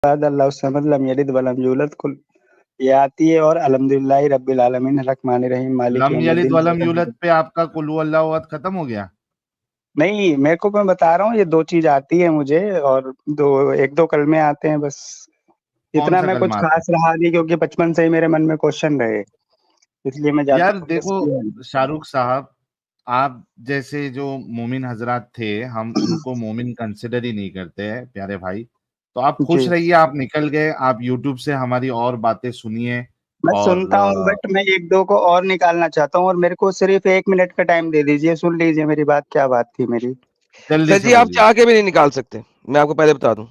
अहद अल्लाहु समद लम यलिद वलम यूलद कुल ये आती है और अल्हम्दुलिल्लाहि रब्बिल आलमीन रहमानिर रहीम मालिक लम यलिद यौमिद्दीन। वलम यूलद पे आपका कुल हु अल्लाहु अहद खत्म हो गया? नहीं, मैं बता रहा हूँ ये 2 चीज़ आती है मुझे और 2 1-2 कलमे आते हैं बस। कौन इतना सा मैं कुछ कलमा आता है? ख़ास रहा नहीं क्योंकि बचपन से ही मेरे मन में क्वेश्चन रहे, इसलिए मैं ज़्यादा यार फोकस देखो किया नहीं। शाहरुख साहब, आप जैसे जो मोमिन हजरात थे, हम उनको मोमिन कंसिडर ही नहीं करते हैं प्यारे भाई। तो आप खुश जी, रहिए, आप निकल गए, आप यूट्यूब से हमारी और बातें सुनिए। मैं और सुनता हूँ बट मैं 1-2 को और निकालना चाहता हूँ और मेरे को सिर्फ़ 1 मिनट का टाइम दे दीजिए, सुन लीजिए मेरी बात, क्या बात थी मेरी। जल्दी सर से जी आप बोलिए। चाह के भी नहीं निकाल सकते, मैं आपको पहले बता दूं,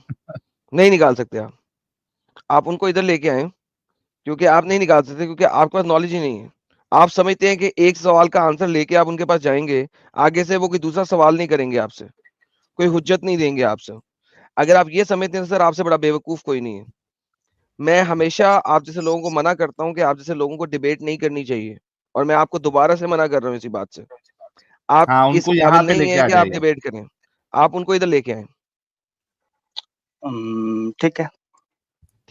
नहीं निकाल सकते आप उनको इधर लेके आए क्योंकि आप नहीं निकाल सकते क्योंकि आपके पास नॉलेज ही नहीं है। आप समझते हैं कि एक सवाल का आंसर लेके आप उनके पास जाएंगे, आगे से वो कोई दूसरा सवाल नहीं करेंगे आपसे, कोई हुज्जत नहीं देंगे आपसे। अगर आप ये समझते हैं सर आपसे बड़ा बेवकूफ कोई नहीं है। मैं हमेशा आप जैसे लोगों को मना करता हूँ कि आप जैसे लोगों को डिबेट नहीं करनी चाहिए, और मैं आपको दोबारा से मना कर रहा हूँ इसी बात से। आप हाँ, इस उनको यहाँ काबिल पे नहीं लेके है आ कि आप जाइए। डिबेट करें। आप उनको इधर लेके आए, ठीक है,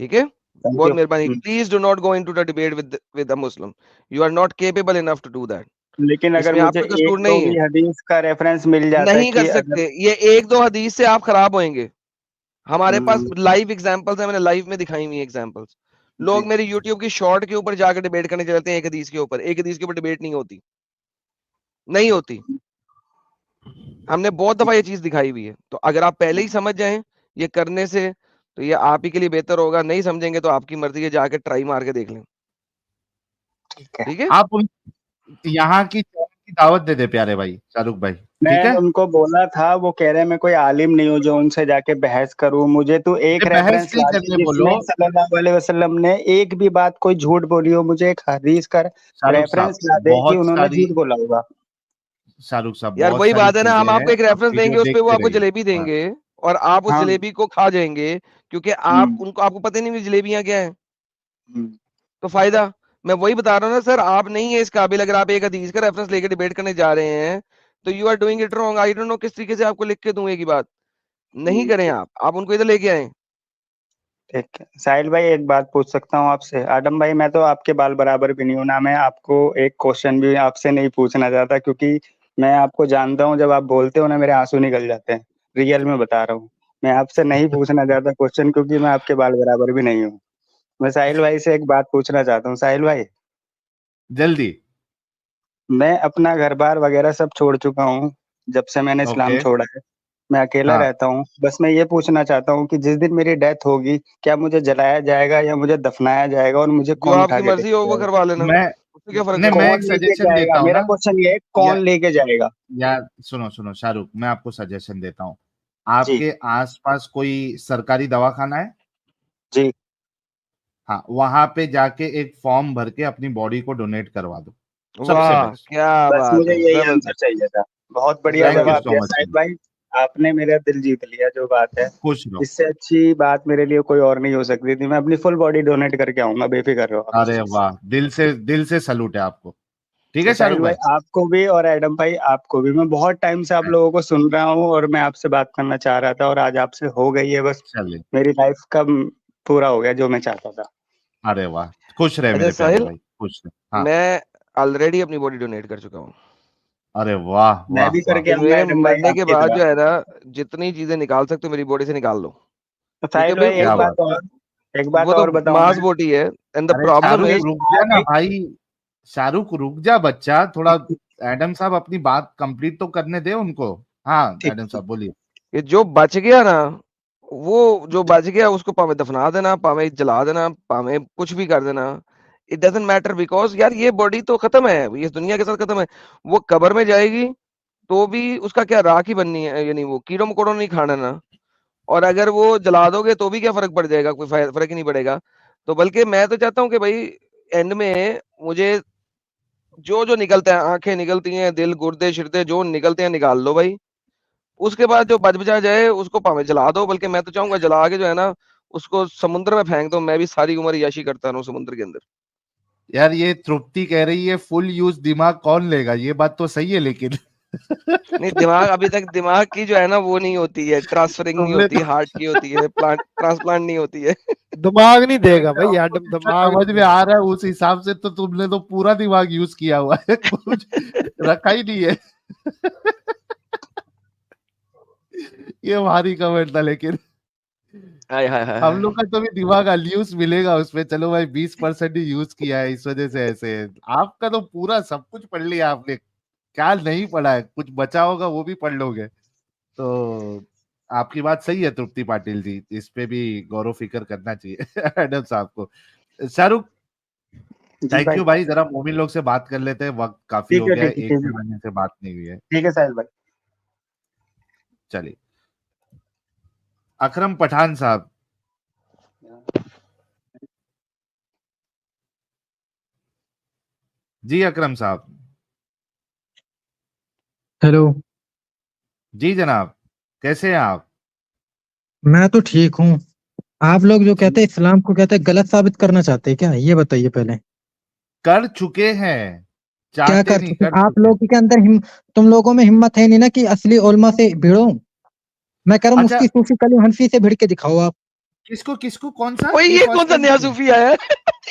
ठीक है? थैंक बहुत यू। मेहरबानी। Please do not go into the debate with a Muslim. You are not capable enough to do that. लेकिन अगर इसमें मुझे आपका कसूर 1-2 नहीं है। भी हदीस का रेफ़रेंस मिल जाता नहीं कि कर अगर सकते, ये 1-2 हदीस से आप खराब होएंगे। हमारे पास हुँ, लाइव एग्जांपल्स है, मैंने लाइव में दिखाई हुई एग्जांपल्स। जी, लोग मेरे यूट्यूब की शॉर्ट के ऊपर जाकर डिबेट करने चलते हैं, एक हदीस के ऊपर। एक हदीस के ऊपर डिबेट नहीं होती, नहीं होती। हमने बहुत दफा ये चीज दिखाई हुई है। तो अगर आप पहले ही समझ जाएं ये करने से, तो ये आप ही के लिए बेहतर होगा। नहीं समझेंगे तो आपकी मर्जी है, जाके ट्राई मार के देख लें, ठीक है। ठीक है? आप उन यहाँ की चैनल की दावत दे दे प्यारे भाई, शाहरुख भाई, ठीक मैं है? उनको बोला था, वो कह रहे हैं मैं कोई आलिम नहीं हूँ जो उनसे जाके बहस करूँ। मुझे तो एक अरे बहस रेफ़रेंस नहीं ला दें करने बोलो। जिसमें सल्लल्लाहु अलैहि वसल्लम ने एक भी बात कोई झूठ बोली हो, मुझे एक हदीस का शाहरुख साहब, रेफ़रेंस ला दें कि बहुत उन्होंने सारी झूठ बोला होगा। शाहरुख साहब, यार बहुत वही सारी बात है ना, चीजें हम हैं, आपको एक आप रेफरेंस वीडियो देंगे, उस पे वो देखते आपको रहिए। जलेबी हाँ, देंगे और आप उस हाँ, जलेबी को खा जाएंगे क्योंकि आप हुँ, उनको, आपको पता ही नहीं जलेबियां क्या है। हुँ, तो फायदा, मैं वही बता रहा हूँ ना सर, आप नहीं है इस काबिल। अगर आप एक हदीस का रेफरेंस लेके डिबेट करने जा रहे हैं तो you are doing it wrong. I don't know किस तरीके से आपको लिख के दूं एक ही बात। नहीं करें ठीक आप उनको इधर लेके आए। ठीक है। साहिल भाई एक बात पूछ सकता हूँ आपसे? आदम भाई मैं तो आपके बाल बराबर भी नहीं हूँ, ना मैं आपको एक क्वेश्चन भी आपसे नहीं पूछना चाहता क्योंकि मैं आपको जानता हूँ, जब आप बोलते हो ना मेरे आँसू निकल जाते हैं। रियल में बता रहा हूँ। मैं आपसे नहीं पूछना चाहता क्वेश्चन क्योंकि मैं आपके बाल बराबर भी नहीं हूँ। मैं साहिल भाई से एक बात पूछना चाहता हूँ। साहिल भाई, जल्दी। मैं अपना घर-बार वगैरह सब छोड़ चुका हूँ, जब से मैंने इस्लाम ओके। छोड़ा है। मैं अकेला हाँ, रहता हूँ। बस मैं ये पूछना चाहता हूँ कि जिस दिन मेरी डेथ होगी, क्या मुझे जलाया जाएगा या मुझे दफनाया जाएगा और मुझे जो कौन उठा आपकी के मर्जी हो लेके वो जाएगा? करवा लेना, मैं उससे क्या फर्क नहीं, मैं पड़ता है। एक कौन लेके सजेशन जाएगा? देता हूँ मेरा ना। क्वेश्चन ये है, या कौन लेके जाएगा? यार सुनो सुनो शाहरुख, मैं आपको सजेशन देता हूँ। जी, आपके आसपास कोई सरकारी दवाखाना है? जी। हाँ, वहां पे जाके एक फॉर्म भर के अपनी बॉडी को डोनेट करवा दो। सबसे वाह बेस्ट। क्या बस बात मुझे है, यही आंसर जबरदस्त। चाहिए था। बहुत बढ़िया थैंक यू जवाब सो दिया मच। साहिल भाई। आपने मेरा दिल जीत लिया जो बात है। खुश रहो। इससे अच्छी बात मेरे लिए कोई और नहीं हो सकती थी। मैं अपनी फुल बॉडी डोनेट करके आऊँगा, बेफ़िक्र रहो आप इस अरे चीज़ से। वाह, दिल से सैल्यूट है आपको। ठीक तो है साहिल शाहरुख भाई भाई। आपको भी और एडम भाई आपको भी, मैं बहुत टाइम से आप लोगों को सुन रहा हूँ और मैं आपसे बात करना चाह रहा था और आज आपसे हो गई है। बस चलिए। मेरी लाइफ का पूरा हो गया जो मैं चाहता था। अरे वाह, खुश रहे अच्छा मेरे प्यारे साहिल, भाई, खुश रहे। हाँ। मैं ऑलरेडी अपनी बॉडी डोनेट कर चुका हूँ। अरे वाह मैं वाह भी वाह। करके फिर आऊँगा मेरे एडम भाई मरने के आपकी बाद तरह। जो है ना, जितनी चीजें निकाल सकते हो मेरी बॉडी से निकाल लो। तो ठीक है साहिल भाई, भाई वो क्या तो, बात। एक बात वो तो और बताऊँ मांस मैं? बोटी है। एंड द अरे प्रॉब्लम शाहरुख इज, रुक जा ना एक भाई। शाहरुख रुक जा बच्चा थोड़ा। एडम साहब अपनी बात कंप्लीट तो करने दे उनको। हाँ ठीक एडम ठीक। साहब बोलिए। कि जो बच गया ना, वो जो बच गया उसको पावे दफना देना, पावे जला देना, पावे कुछ भी कर देना। इट डजेंट मैटर, बिकॉज यार ये बॉडी तो खत्म है, ये दुनिया के साथ खत्म है। वो कब्र में जाएगी तो भी उसका क्या, राख ही बननी है, यानी वो कीड़ों मकोड़ों नहीं खाना ना। और अगर वो जला दोगे तो भी क्या फर्क पड़ जाएगा, कोई फर्क ही नहीं पड़ेगा। तो बल्कि मैं तो चाहता हूँ कि भाई एंड में मुझे जो जो निकलता है, आंखें निकलती हैं, दिल गुर्दे शिर्दे जो निकलते हैं निकाल लो भाई। उसके बाद जो बच बचा जाए उसको भाਵੇਂ जला दो, बल्कि मैं तो चाहूंगा जला के जो है ना उसको समुद्र में फेंक दो, मैं भी सारी उम्र याशी करता रहूं समुद्र के अंदर। यार ये तृप्ति कह रही है फुल यूज दिमाग कौन लेगा, ये बात तो सही है लेकिन नहीं, दिमाग अभी तक दिमाग की जो है ना वो नहीं होती है, ट्रांसफरिंग नहीं तुमने होती, हार्ट की होती है, प्लांट ट्रांसप्लांट नहीं होती है। दिमाग नहीं देगा भाई, हमको आडम जितना दिमाग समझ नहीं में आ देगा। रहा है उस हिसाब से तो तुमने तो पूरा दिमाग यूज किया हुआ है, कुछ रखा ही नहीं है। ये भारी कमेंट था, लेकिन हाय हाय हाय हम लोग हाय। का तो भी दिमाग अनयूज मिलेगा उसमें। चलो भाई 20% ही यूज किया है, इस वजह से ऐसे है। आपका तो पूरा सब कुछ पढ़ लिया आपने, क्या नहीं पढ़ा है, कुछ बचा होगा वो भी पढ़ लोगे। तो आपकी बात सही है तृप्ति पाटिल जी, इस पे भी गौरव फिक्र करना चाहिए एडम साहब को। शाहरुख, जी थैंक भाई, यू भाई, जरा मोमिन लोग से बात कर लेते हैं, वक्त काफी ठीक हो है, गया है, ठीक है, एक ठीक डेढ़ है, महीने से बात नहीं हुई है। ठीक है साहिल भाई। चलिए, अकरम पठान साहब। जी अकरम साहब। हेलो। जी जनाब, कैसे हैं आप? मैं तो ठीक हूँ। आप लोग जो कहते हैं इस्लाम को कहते हैं गलत साबित करना चाहते हैं क्या, ये बताइए पहले। कर चुके हैं, क्या चाहते कर नहीं, चुके कर आप चुके। लोग के अंदर तुम लोगों में हिम्मत है नहीं ना कि असली उलमा से भिड़ो। मैं कह रहा हूँ अच्छा, मुफ्ती सूफी कलीम हनफी से भिड़ के दिखाओ आप। किसको किसको, कौन सा? ओए, ये ये कौन फर्स्ट सा टाइम नया सुना। सूफी आया है?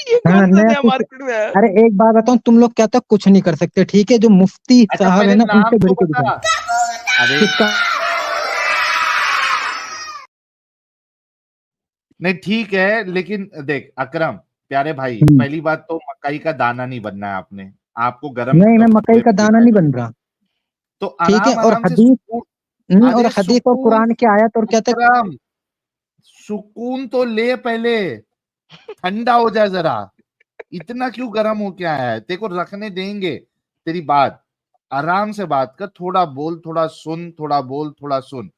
ये हाँ, कौन सा नया नया सूफी। मार्केट में आया है? अरे एक बात बताऊं, तुम लोग कहते हो कुछ नहीं कर सकते, ठीक है, जो मुफ्ती अच्छा साहब है पहले ना नाम उनसे भिड़ तो के बता। दिखाओ। अरे किसका? नहीं ठीक है, लेकिन देख अकरम प्यारे भाई, हम्म, पहली बात तो मकई का दाना नहीं बनना है आपने, आपको गरम नहीं, मैं मकई हुए का दाना पीना है नहीं तो। बन रहा। तो ठीक है, आराम और आराम से हदीस सुकून। नहीं, और अरे हदीस और सुकून, कुरान की आयत और कहते हैं। अकरम सुकून तो ले पहले, ठंडा हो जाए जरा। इतना क्यों गर्म हो क्या है, तेरे को रखने देंगे तेरी बात। आराम से बात कर, थोड़ा बोल थोड़ा सुन, थोड़ा बोल थोड़ा सुन।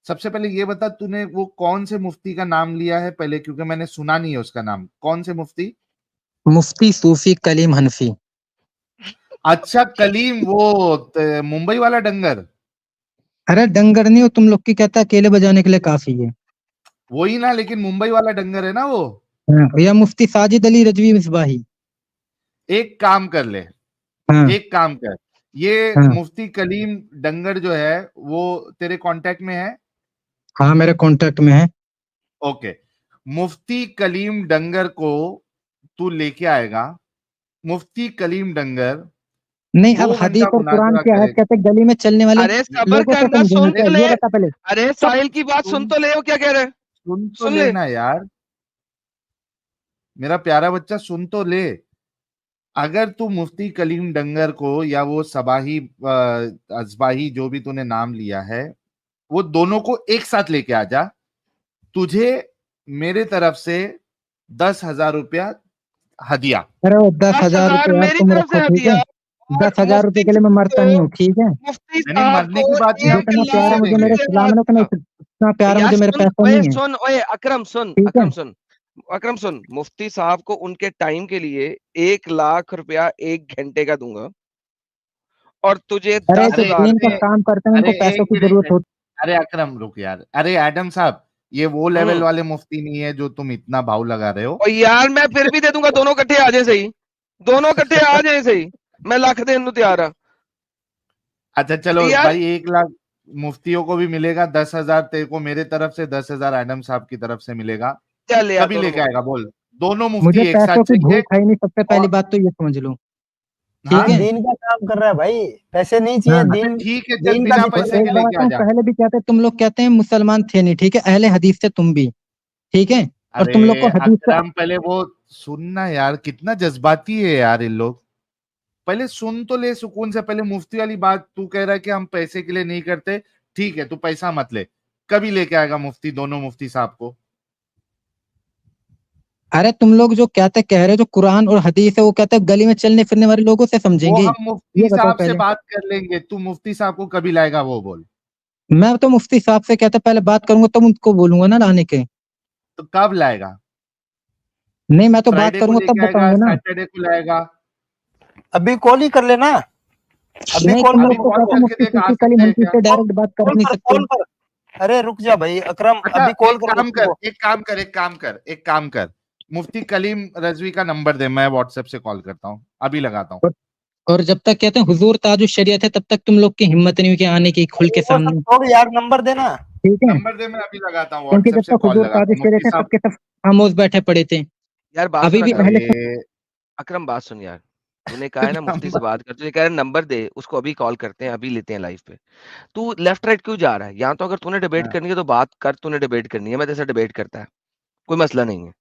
सबसे पहले ये बता, तूने वो कौन से मुफ्ती का नाम लिया है पहले, क्योंकि मैंने सुना नहीं है उसका नाम। कौन से मुफ्ती? मुफ्ती सूफी कलीम हनफी। अच्छा कलीम, वो मुंबई वाला डंगर। अरे डंगर नहीं हो तुम लोग की, कहता अकेले बजाने के लिए काफी है। वही ना, लेकिन मुंबई वाला डंगर है ना वो। हाँ, या मुफ्ती साजिद अली रजवी मिसबाही। एक काम कर ले, हाँ एक काम कर, ये हाँ मुफ्ती कलीम डंगर जो है वो तेरे कांटेक्ट में है? हाँ, मेरे कांटेक्ट में है। ओके, मुफ्ती कलीम डंगर को तू लेके आएगा। मुफ्ती कलीम डंगर नहीं, अब 2 घंटा हदीस और कुरान मुनाजरा की आयत करेगा। कहते हैं गली में चलने वाले अरे सबर लोगों से करना, समझेंगे सुन क्या, तो ले। ये बता पहले। अरे चुप। साहिल की बात सुन सुन, तो ले, वो क्या कह रहे हैं? सुन तो सुन ले। लेना यार, मेरा प्यारा बच्चा सुन तो ले। अगर तू मुफ्ती कलीम डंगर को या वो सबाही अजबाही जो भी तूने नाम लिया है, वो दोनों को एक साथ लेके आ जा। तुझे मेरे तरफ से 10,000 रुपया हदिया। अरे वो दस दस हजार हजार रुपये यार मेरी तुम तरफ रखो, से ठीक है। हदिया। और 10,000 रुपये मुफ्ती के लिए मैं साहब मरता नहीं को, हूँ, ठीक है। मुफ्ती नहीं, साहब मरने को की बात नहीं, हम 1 जितना किसी प्यार से है लाख मुझे देंगे। मेरे रुपया। इस्लाम है ना, उतना इतना प्यार है यार मुझे मेरे सुन, पैसों ओए नहीं है, सुन, ओए अकरम सुन, ठीक है। अकरम सुन, अकरम सुन। मुफ्ती साहब को उनके टाइम के लिए 1 लाख रुपया 1 घंटे का दूंगा, और तुझे अरे दस जो अरे हजार दीन का इतने, काम करते हैं अरे उनको पैसों एक की मिनट, जरूरत होती अरे अकरम रुक यार, अरे एडम साहब, ये वो लेवल हम्म। वाले मुफ्ती नहीं है जो तुम इतना भाव लगा रहे हो। और यार मैं फिर भी दे दूंगा, दोनों इकट्ठे आ जाए सही, दोनों इकट्ठे आ जाए सही, मैं लाख देने को तैयार हूं। अच्छा चलो यार भाई, 1 लाख मुफ्तियों को भी मिलेगा, 10,000 तेरे को मेरे तरफ से, 10,000 एडम साहब की तरफ से मिलेगा। चल यार, कभी दोनों लेके मुफ्ती। आएगा बोल? दोनों मुझे मुफ्ती एक पैसों साथ की चाहिए। भूख है ही नहीं, सबसे पहली और बात तो ये समझ लो, ठीक हाँ, ये है। दीन का काम कर रहा है भाई, पैसे नहीं चाहिए। हाँ, अच्छा दीन ठीक है, चल दीन का बिना और पैसे दिखाना के एक है। बात लेके आ हम जा। पहले भी कहते हैं, तुम लोग कहते हैं मुसलमान थे नहीं, ठीक है, अहले हदीस थे तुम भी, ठीक है। और अरे तुम लोग को हदीस का अकरम पहले वो सुनना यार, कितना जज्बाती है यार इन लोग। पहले सुन तो ले सुकून से। पहले मुफ्ती वाली बात तू कह रहा है कि हम पैसे के लिए नहीं करते, ठीक है, तू पैसा मत ले। कभी लेके आएगा मुफ्ती, दोनों मुफ्ती साहब को? अरे तुम लोग जो कहते कह रहे हो जो कुरान और हदीस है वो कहते हैं गली में चलने फिरने वाले लोगों से वो समझेंगे, हम मुफ्ती ये बताओ साहब से पहले। बात कर लेंगे, तू मुफ्ती साहब को कभी लाएगा वो बोल? मैं तो मुफ्ती साहब से कहता पहले बात करूंगा तब उनको बोलूंगा ना लाने के। तो कब लाएगा? नहीं, मैं तो बात फ्राइडे को करूंगा तब लेके आएगा, बताऊंगा ना। सैटरडे को लाएगा? अभी कॉल ही कर लेना, अभी नहीं, कॉल तुम कर लोग अभी तो कॉल कहते मुझको। हो करके मुफ्ती देख, आ सूफी कलीम सकते हैं हनफी क्या? से डायरेक्ट बात कर कॉल नहीं कर, सकते। कॉल कर। अरे रुक जा भाई अकरम, अच्छा अभी कॉल एक कर काम मुझको कर, वो। एक काम कर, एक काम कर, एक काम कर, मुफ्ती कलीम रजवी का नंबर दे, मैं व्हाट्सएप से कॉल करता हूँ, अभी लगाता हूँ। और जब तक कहते हैं हुजूर ताजु शरीयत है तब तक तुम लोग की हिम्मत नहीं हुई कि आने की खुल के वो सब सामने, छोड़ यार, नंबर देना। ठीक है, नंबर दे, मैं अभी लगाता हूँ, क्योंकि व्हाट्सएप जब से तक कॉल हुजूर लगाता ताजु हूँ शरीयत मुफ्ती है साहब। सबके सब खामोश बैठे पड़े थे। यार बात अभी सुन भी अकरम, अहले अरे अकरम बात सुन यार, तूने कहा है ना मुफ्ती से बात कर, तुझे कह रहा है नंबर दे, उसको अभी कॉल करते हैं, अभी लेते हैं लाइव पे। तू लेफ्ट राइट क्यों जा रहा है? या तो अगर तूने डिबेट हाँ। करनी है तो बात कर, तूने डिबेट करनी है, मैं तेरे से डिबेट करता है, कोई मसला नहीं है।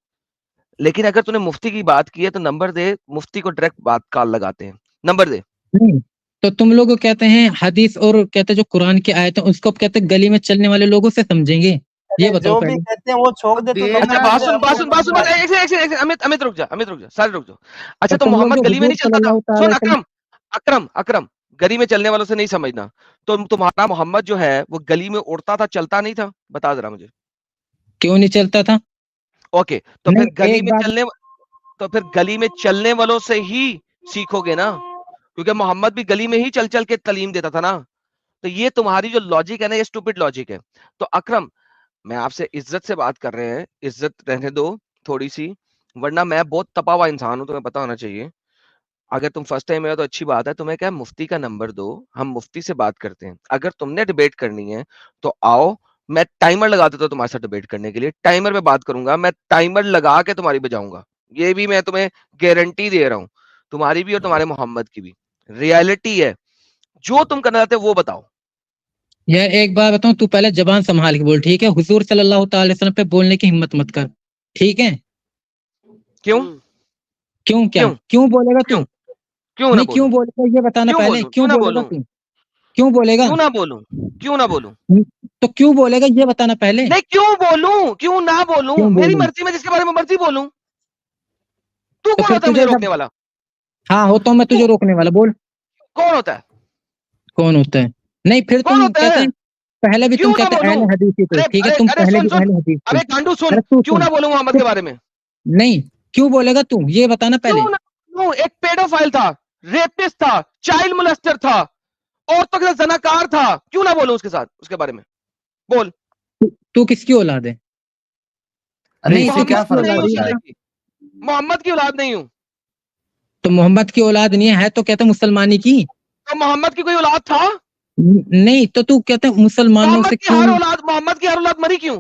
लेकिन अगर तूने मुफ्ती की बात की है तो नंबर दे, मुफ्ती को डायरेक्ट बात कॉल लगाते हैं, नंबर दे। नहीं, तो तुम लोग कहते हैं हदीस और कहते हैं जो कुरान की आयत है उसको कहते हैं गली में चलने वाले लोगों से समझेंगे, ये अरे बताओ जो भी पहले। कहते हैं वो छोड़ दे, तू देना अच्छा नंबर बात दे, सुन, बात हमको सुन, बात सुन, समझ बात में एक एक एक अमित, अमित रुक जा, अमित रुक जा, सारे रुक जाओ। अच्छा और तो तुम लोग मोहम्मद जो गली में हुजूर नहीं चलता था? सल्लल्लाहु सुन अलैहि वसल्लम, अकरम, अकरम, अकरम, गली में चलने वालों से नहीं समझना। तो तुम्हारा मोहम्मद जो है वो गली में उड़ता था, चलता नहीं था? बता जरा मुझे। क्यों नहीं चलता था? ओके, तो नहीं, फिर गली एक में बात, चलने, तो फिर गली में चलने वालों से ही सीखोगे ना, क्योंकि मोहम्मद भी गली में ही चल चल के तालीम देता था ना। तो ये तुम्हारी जो लॉजिक है ना, ये स्टूपिड लॉजिक है। तो अकरम, मैं आपसे इज्जत से बात कर रहे हैं, इज्जत रहने दो थोड़ी सी, वरना मैं बहुत तपा हुआ इंसान हूं, तुम्हें पता होना चाहिए। अगर तुम फर्स्ट टाइम है तो अच्छी बात है, तुम्हें क्या है, मुफ्ती का नंबर दो, हम मुफ्ती से बात करते हैं। अगर तुमने डिबेट करनी है तो आओ, मैं टाइमर लगा देता हूं तुम्हारे साथ डिबेट करने के लिए, टाइमर पे बात करूंगा, मैं टाइमर लगा के तुम्हारी बजाऊंगा, ये भी मैं तुम्हें गारंटी दे रहा हूं, तुम्हारी भी और तुम्हारे मोहम्मद की भी। रियलिटी है, जो तुम करना चाहते हो वो बताओ। यह एक बात बताऊं, तू पहले जबान संभाल के बोल, ठीक है? हुजूर सल्लल्लाहु अलैहि वसल्लम पे बोलने की हिम्मत मत कर, ठीक है? क्यों? क्यों? क्या क्यों? क्यों बोलेगा तू? क्यों? क्यों ना नहीं, क्यों बोलूं? बोलेगा ये बताना क्यों पहले, बोलूं? क्यों क्यों ना बोलेगा बोलूं? तू? क्यों बोलेगा? क्यों ना बोलूं? क्यों ना बोलूं? तो क्यों बोलेगा ये बताना पहले। नहीं, क्यों बोलूं? क्यों ना बोलूं? क्यों मेरी बोलूं? मर्जी में जिसके बारे में मर्जी बोलूं। तू तो कौन फिर होता है मुझे तुझे रोकने जब, वाला? हाँ होता हूं मैं तू तुझे रोकने वाला, बोल कौन होता है? कौन होता है? नहीं, फिर कौन तुम होता कहते है? हैं, पहले भी तुम क्यों ना कहते बोलूं? अहले हदीस ही थे, अरे ठीक है? अरे तुम अरे, पहले सुन भी सुन, अहले हदीस थे। अबे गांडू सुन, अरे तू क्यों सुन, ना बोलूं मोहम्मद तू के बारे में? नहीं, क्यों बोलेगा तू ये बताना पहले। क्यों ना बोलूं? एक पेडोफाइल था, रेपिस्ट था, चाइल्ड मोलेस्टर था, औरतों के साथ जनाकार था, क्यों ना बोलूं उसके साथ, उसके बारे में? बोल। तू किसकी औलाद है? अरे नहीं, तू इससे क्या मोहम्मद किसकी की फर्क नहीं औलाद हूं है ये पड़ता साले है? बता। की, मोहम्मद की औलाद नहीं हूं। तो मोहम्मद की औलाद नहीं है तो कहते मुसलमानी की। तो मोहम्मद की कोई औलाद था? नहीं, तो तू कहते मुसलमानों से क्यों? मोहम्मद की हर औलाद मरी क्यों?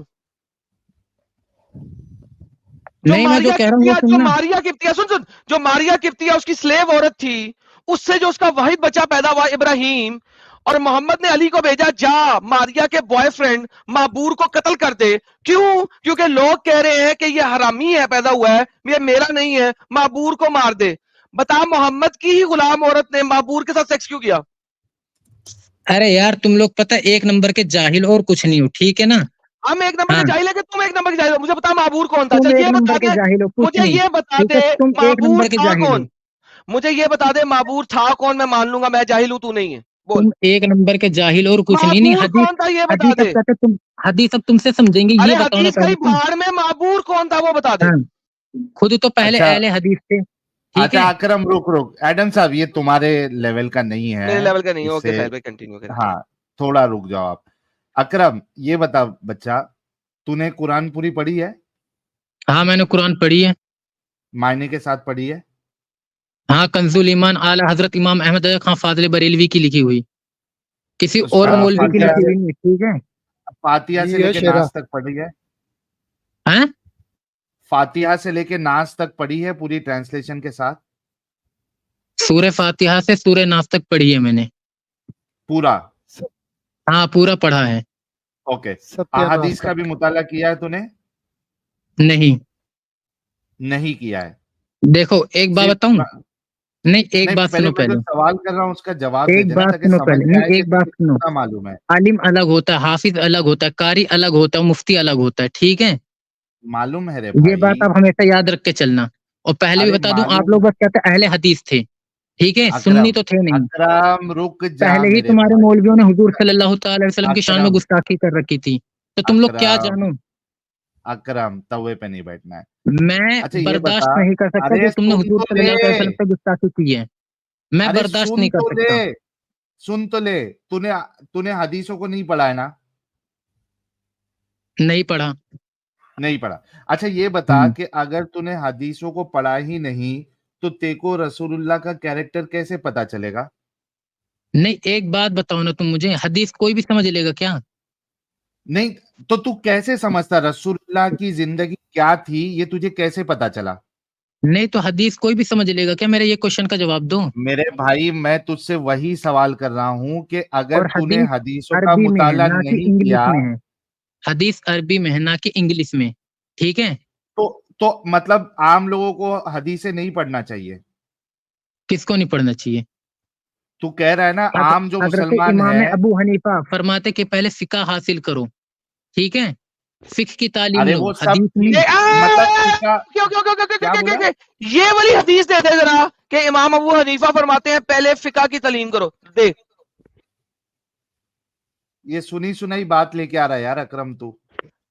नहीं, मैं जो कह रहा हूँ वो जो सुनना। मारिया किप्तिया, सुन सुन, जो मारिया किप्तिया उसकी स्लेव औरत थी, उससे जो उसका वाहिद बच्चा पैदा हुआ इब्राहिम, और मोहम्मद ने अली को भेजा, जा मारिया के बॉयफ्रेंड माबूर को कत्ल कर दे। क्यों? क्योंकि लोग कह रहे हैं कि ये हरामी है, पैदा हुआ है, ये मेरा नहीं है, माबूर को मार दे। बता, मोहम्मद की ही गुलाम औरत ने माबूर के साथ सेक्स क्यों किया? अरे यार तुम लोग पता है एक नंबर के जाहिल और कुछ नहीं हो, ठीक है ना? हम एक नंबर हाँ, के जाहिल है कि तुम एक नंबर के जाहिल हो? मुझे बता माबूर कौन था, तुम चल एक ये बता नंबर के दे, जाहिल हो, कुछ मुझे नहीं, ये बता ठीक दे है? तुम एक माबूर नंबर के था जाहिल हो। कौन? मुझे ये बता दे माबूर था कौन, मैं मान लूंगा, मैं जाहिल हूं, तू नहीं है, बोल। तुम एक नंबर के जाहिल और कुछ नहीं। नहीं, माबूर हदीस, कौन था ये बता हदीस अब दे। कहते तुम, हदीस अब तुमसे समझेंगे ये अरे बताओ ना हदीस पहले कहीं तुम। भाड़ में, माबूर कौन था वो बता दे। हाँ, खुद तो पहले अच्छा अहले हदीस थे, ठीक अच्छा है? अकरम, रुक रुक, एडम साहब ये तुम्हारे लेवल का नहीं है। मेरे लेवल का नहीं है, ओके इससे साहिल भाई कंटिन्यू करें। हाँ, थोड़ा रुक जाओ आप। अकरम ये बता बच्चा, तूने कुरान पूरी पढ़ी है? हाँ, मैंने कुरान पढ़ी है। मायने के साथ पढ़ी है? हाँ, कंजुल ईमान आला हजरत इमाम अहमद खां फाजले बरेलवी की लिखी हुई, किसी और मौलवी की फातिहा लिखी हुई नहीं, ठीक है? फातिहा से ये लेके शेरा नास तक पढ़ी है? हैं? फातिहा से लेके नास तक पढ़ी है पूरी ट्रांसलेशन के साथ? सूरह फातिहा से सूरह नास तक पढ़ी है मैंने। पूरा? हाँ, पूरा पढ़ा है। ओके। सत्यानाश अहादीस का भी मुताला किया है तूने? नहीं, नहीं किया है? देखो एक बात बताऊं, नहीं एक नहीं, बात पहले सुनो मैं जो पहले, सवाल कर रहा हूँ उसका जवाब दे एक देना बात ताकि सुनो समझ पहले, में आए नहीं कि एक बात तुझे सुनो। कितना मालूम है। आलिम अलग होता है, हाफिज अलग होता है, कारी अलग होता है, मुफ्ती अलग होता है, ठीक है? मालूम है रे ये बात भाई। आप हमेशा याद रख के चलना। और पहले भी अरे बता दूं, आप मालूम। लोग बस कहते अहले हदीस थे, ठीक है? सुन्नी अकरम, तो थे नहीं। अकरम रुक जा पहले ही मेरे तुम्हारे भाई। मौलवियों ने हुजूर सल्लल्लाहु अलैहि वसल्लम की शान में अकरम, गुस्ताखी कर रखी थी, तो तुम लोग क्या अकरम, जानो? अकरम तवे पे नहीं बैठना है। मैं अच्छा ये बर्दाश्त बता, नहीं कर सकता जो अरे तुमने सुन हुजूर तो ले, सल्लल्लाहु अलैहि वसल्लम पे गुस्ताखी की है, मैं अरे बर्दाश्त सुन नहीं कर तो ले, सकता। सुन तो ले। तूने तूने हदीसों को नहीं पढ़ा है ना? नहीं पढ़ा। नहीं पढ़ा। अच्छा ये बता कि अगर तूने हदीसों को पढ़ा ही नहीं तो तेको रसूलुल्लाह का कैरेक्टर कैसे पता चलेगा? नहीं, एक बात बताओ ना तुम मुझे, हदीस कोई भी समझ लेगा क्या? नहीं तो तू कैसे समझता रसूलुल्लाह की जिंदगी क्या थी, ये तुझे कैसे पता चला? नहीं तो हदीस कोई भी समझ लेगा क्या? मेरे ये क्वेश्चन का जवाब दो। मेरे भाई मैं तुझसे वही सवाल कर रहा हूं कि अगर और तूने हदीस हदीसों का अरबी में है मुताला ना कि नहीं इंग्लिश किया में है। हदीस अरबी में है ना कि इंग्लिश में, ठीक है? तो मतलब आम लोगों को हदीसें नहीं पढ़ना चाहिए? किसको नहीं पढ़ना चाहिए? तू कह रहा है ना आम जो हजरत मुसलमान इमाम है। अबू हनीफा फरमाते कि पहले फिका हासिल करो, ठीक है? फिक की तालीम अरे लो, वो सब हदीस नहीं। मतलब फिका क्यों क्यों क्यों क्यों क्यों क्या क्यों बोला? क्यों क्यों? ये वाली हदीस दे दे जरा कि इमाम अबू हनीफा फरमाते हैं पहले फिका की तालीम करो, दे। ये सुनी सुनाई बात लेके आ रहा है यार अकरम तू।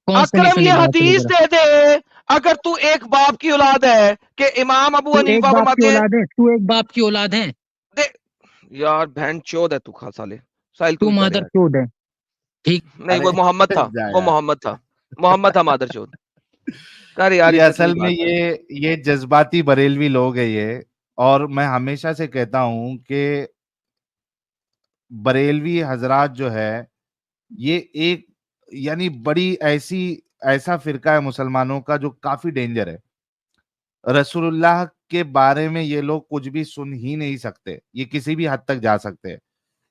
कौन सुनी अकरम सुनी ये बात है हदीस जरा? दे दे, अगर तू एक बाप की औलाद है कि इमाम अबू तू एक हनीफा बाप की फरमाते हैं, औलाद है, तू एक बाप की औलाद है, दे। यार बहन चोद है तू, खा साले। साहिल तू तू ही कर मादर यार। चोद है, ठीक? नहीं वो अरे मोहम्मद था, जा वो यार। मोहम्मद था मादर चोद। कर यार ये इज्जत वाली असल में बात कर। ये जज्बाती बरेलवी लोग है ये। और मैं हमेशा से कहता हूं कि बरेलवी हजरात जो है ये एक यानी बड़ी ऐसा फिरका है मुसलमानों का जो काफी डेंजर है। रसूलुल्लाह के बारे में ये लोग कुछ भी सुन ही नहीं सकते, ये किसी भी हद तक जा सकते हैं।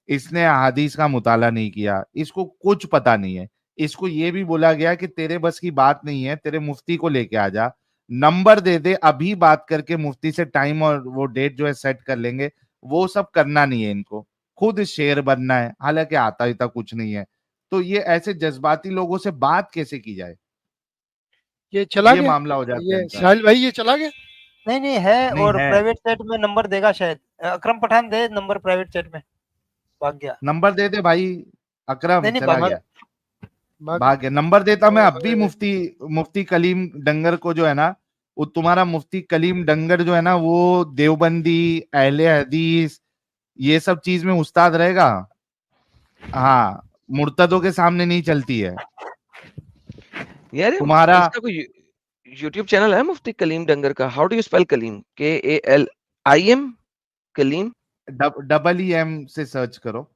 इसने अहादीस का मुताला नहीं किया, इसको कुछ पता नहीं है। इसको ये भी बोला गया कि तेरे बस की बात नहीं है, तेरे मुफ्ती को लेके आ जा, नंबर दे दे, अभी बात करके मुफ्ती से टाइम और वो डेट जो है सेट कर लेंगे। वो सब करना नहीं है इनको, खुद शेर बनना है, हालांकि आता ही था कुछ नहीं है। तो ये ऐसे जज्बाती लोगों से बात कैसे की जाए, ये चला ये गया, मामला हो जाता है ये इनका। साहिल भाई ये चला गया। नहीं नहीं है, नहीं और है, प्राइवेट चैट में नंबर देगा शायद। अकरम पठान दे नंबर प्राइवेट चैट में। भाग गया। नंबर दे दे भाई। अकरम नहीं नहीं, चला भाग भाग गया, भाग भाग गया। नंबर देता मैं अब भी और मुफ्ती मुफ्ती कलीम डंगर को जो है ना, वो तुम्हारा मुफ्ती कलीम डंगर जो है ना, वो देवबंदी अहले हदीस ये सब चीज में उस्ताद रहेगा। हाँ, मुर्तदों के सामने नहीं चलती है यार तुम्हारा। इसका कोई यूट्यूब चैनल है मुफ्ती कलीम डंगर का? How do you spell Kalim? KALIM Kalim? Double E M से सर्च करो।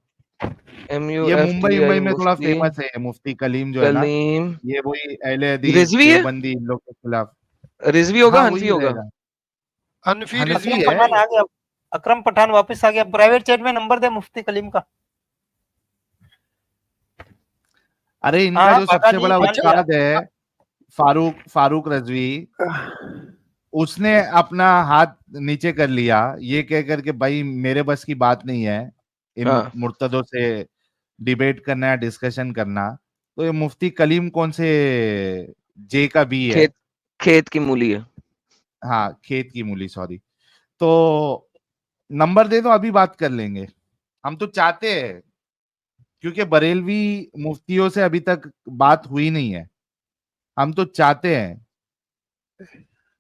ये मुंबई MUFTI मुंबई में थोड़ा मुफ्ती फेमस है, मुफ्ती कलीम जो है ना, कलीम। ये वही अहले हदीस रिजवी है? देवबंदी इन लोग के खिलाफ। रिजवी होगा, हाँ हनफी वही होगा? रहेगा। अनफी हनफी रिजवी अकरम है। पठान आ गया। अकरम पठान वापस आ गया। प्राइवेट चैट में नंबर दे मुफ्ती कलीम का। अरे हाँ इनका हाँ, जो भागा सबसे नहीं, बड़ा जान लिया। उस्ताद है फारूक रजवी, उसने अपना हाथ नीचे कर लिया ये कह करके भाई मेरे बस की बात नहीं है इन हाँ मुर्तदों से डिबेट करना या डिस्कशन करना। तो ये मुफ्ती कलीम कौन से जे का बी है। खेत खेत की मूली है। हाँ खेत की मूली, सॉरी। तो नंबर दे दो, अभी बात कर लेंगे। हम तो चाहते हैं, क्योंकि बरेलवी मुफ्तियों से अभी तक बात हुई नहीं है, हम तो चाहते हैं।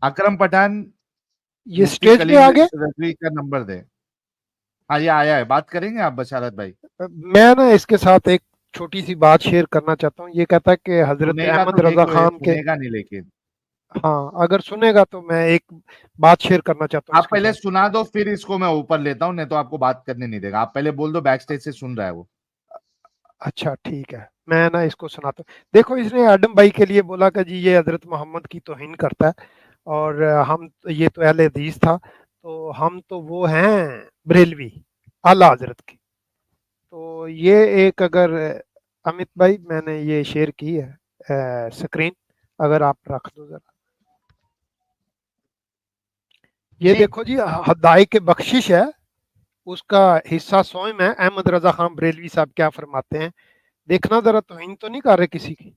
अकरम पठान ये मुफ्ती स्टेज पे कलीम आ गया। रजवी का नंबर दे। हाँ ये आया है, बात करेंगे आप बशारत भाई। मैं ना इसके साथ एक छोटी सी बात शेयर करना चाहता हूँ। ये कहता है कि हजरत सुनेगा तो अहमद देख रजा लो, ये खान के, सुनेगा नहीं लेकिन। हाँ अगर सुनेगा तो मैं एक बात शेयर करना चाहता हूँ आप इसके पहले साथ। सुना दो, फिर इसको मैं ऊपर लेता हूँ, नहीं तो आपको बात करने नहीं देगा। आप पहले बोल दो, बैक स्टेज से सुन रहा है वो। अच्छा ठीक है, मैं ना इसको सुनाता हूँ। देखो इसने आदम भाई के लिए बोला कि जी ये हजरत मोहम्मद की तौहीन करता है, और हम ये तो अहले हदीस था, तो हम तो वो हैं बरेलवी आला हजरत की। तो ये एक अगर अमित भाई मैंने ये शेयर की है स्क्रीन, अगर आप रख दो जरा। ये जी। देखो जी, हदाई के बख्शिश है, उसका हिस्सा सोम है। अहमद रजा खान बरेलवी साहब क्या फरमाते हैं, देखना जरा, तौहीन तो नहीं कर रहे किसी की।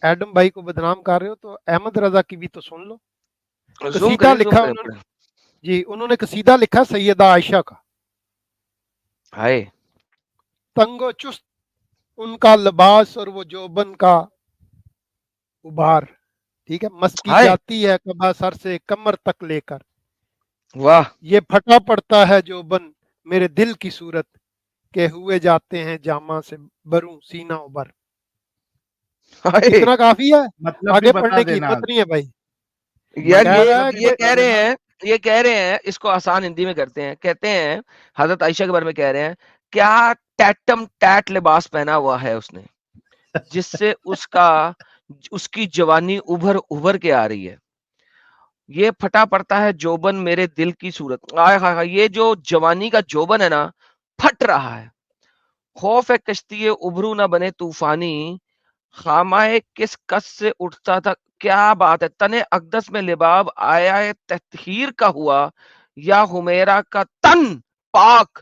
एडम भाई को बदनाम कर रहे हो तो अहमद रजा की भी तो सुन लो। जूम कसीदा करें, जूम लिखा करें उन्होंने, अपने। जी उन्होंने कसीदा लिखा सैयदा आयशा का। हाय तंगो चुस्त उनका लिबास और वो जोबन का उभार, ठीक है, मस्की हाय जाती है कबा सर से कमर तक लेकर। वाह ये फटा पड़ता है जोबन मेरे दिल की सूरत के हुए जाते हैं जामा से बरूं सीना उबर। हाय। इतना काफी है, मतलब भी आगे बता पढ़ने की देना। हिम्मत नहीं है भाई। यार कह रहा है ये कह रहे हैं इसको आसान हिंदी में करते हैं, कहते हैं हजरत आयशा के बारे में कह रहे हैं, क्या टैटम टैट लिबास पहना हुआ है उसने जिससे उसकी जवानी उभर के आ रही है। ये फटा पड़ता है जोबन मेरे दिल की सूरत। आय हाय हाय, ये जो जवानी का जोबन है ना, फट रहा है। खौफ है कश्ती उभरू ना बने तूफानी, खामाए किस कस से उठता था। क्या बात है, तने अकदस में लिबाब आया है तहहीर का हुआ, या हुमेरा का तन पाक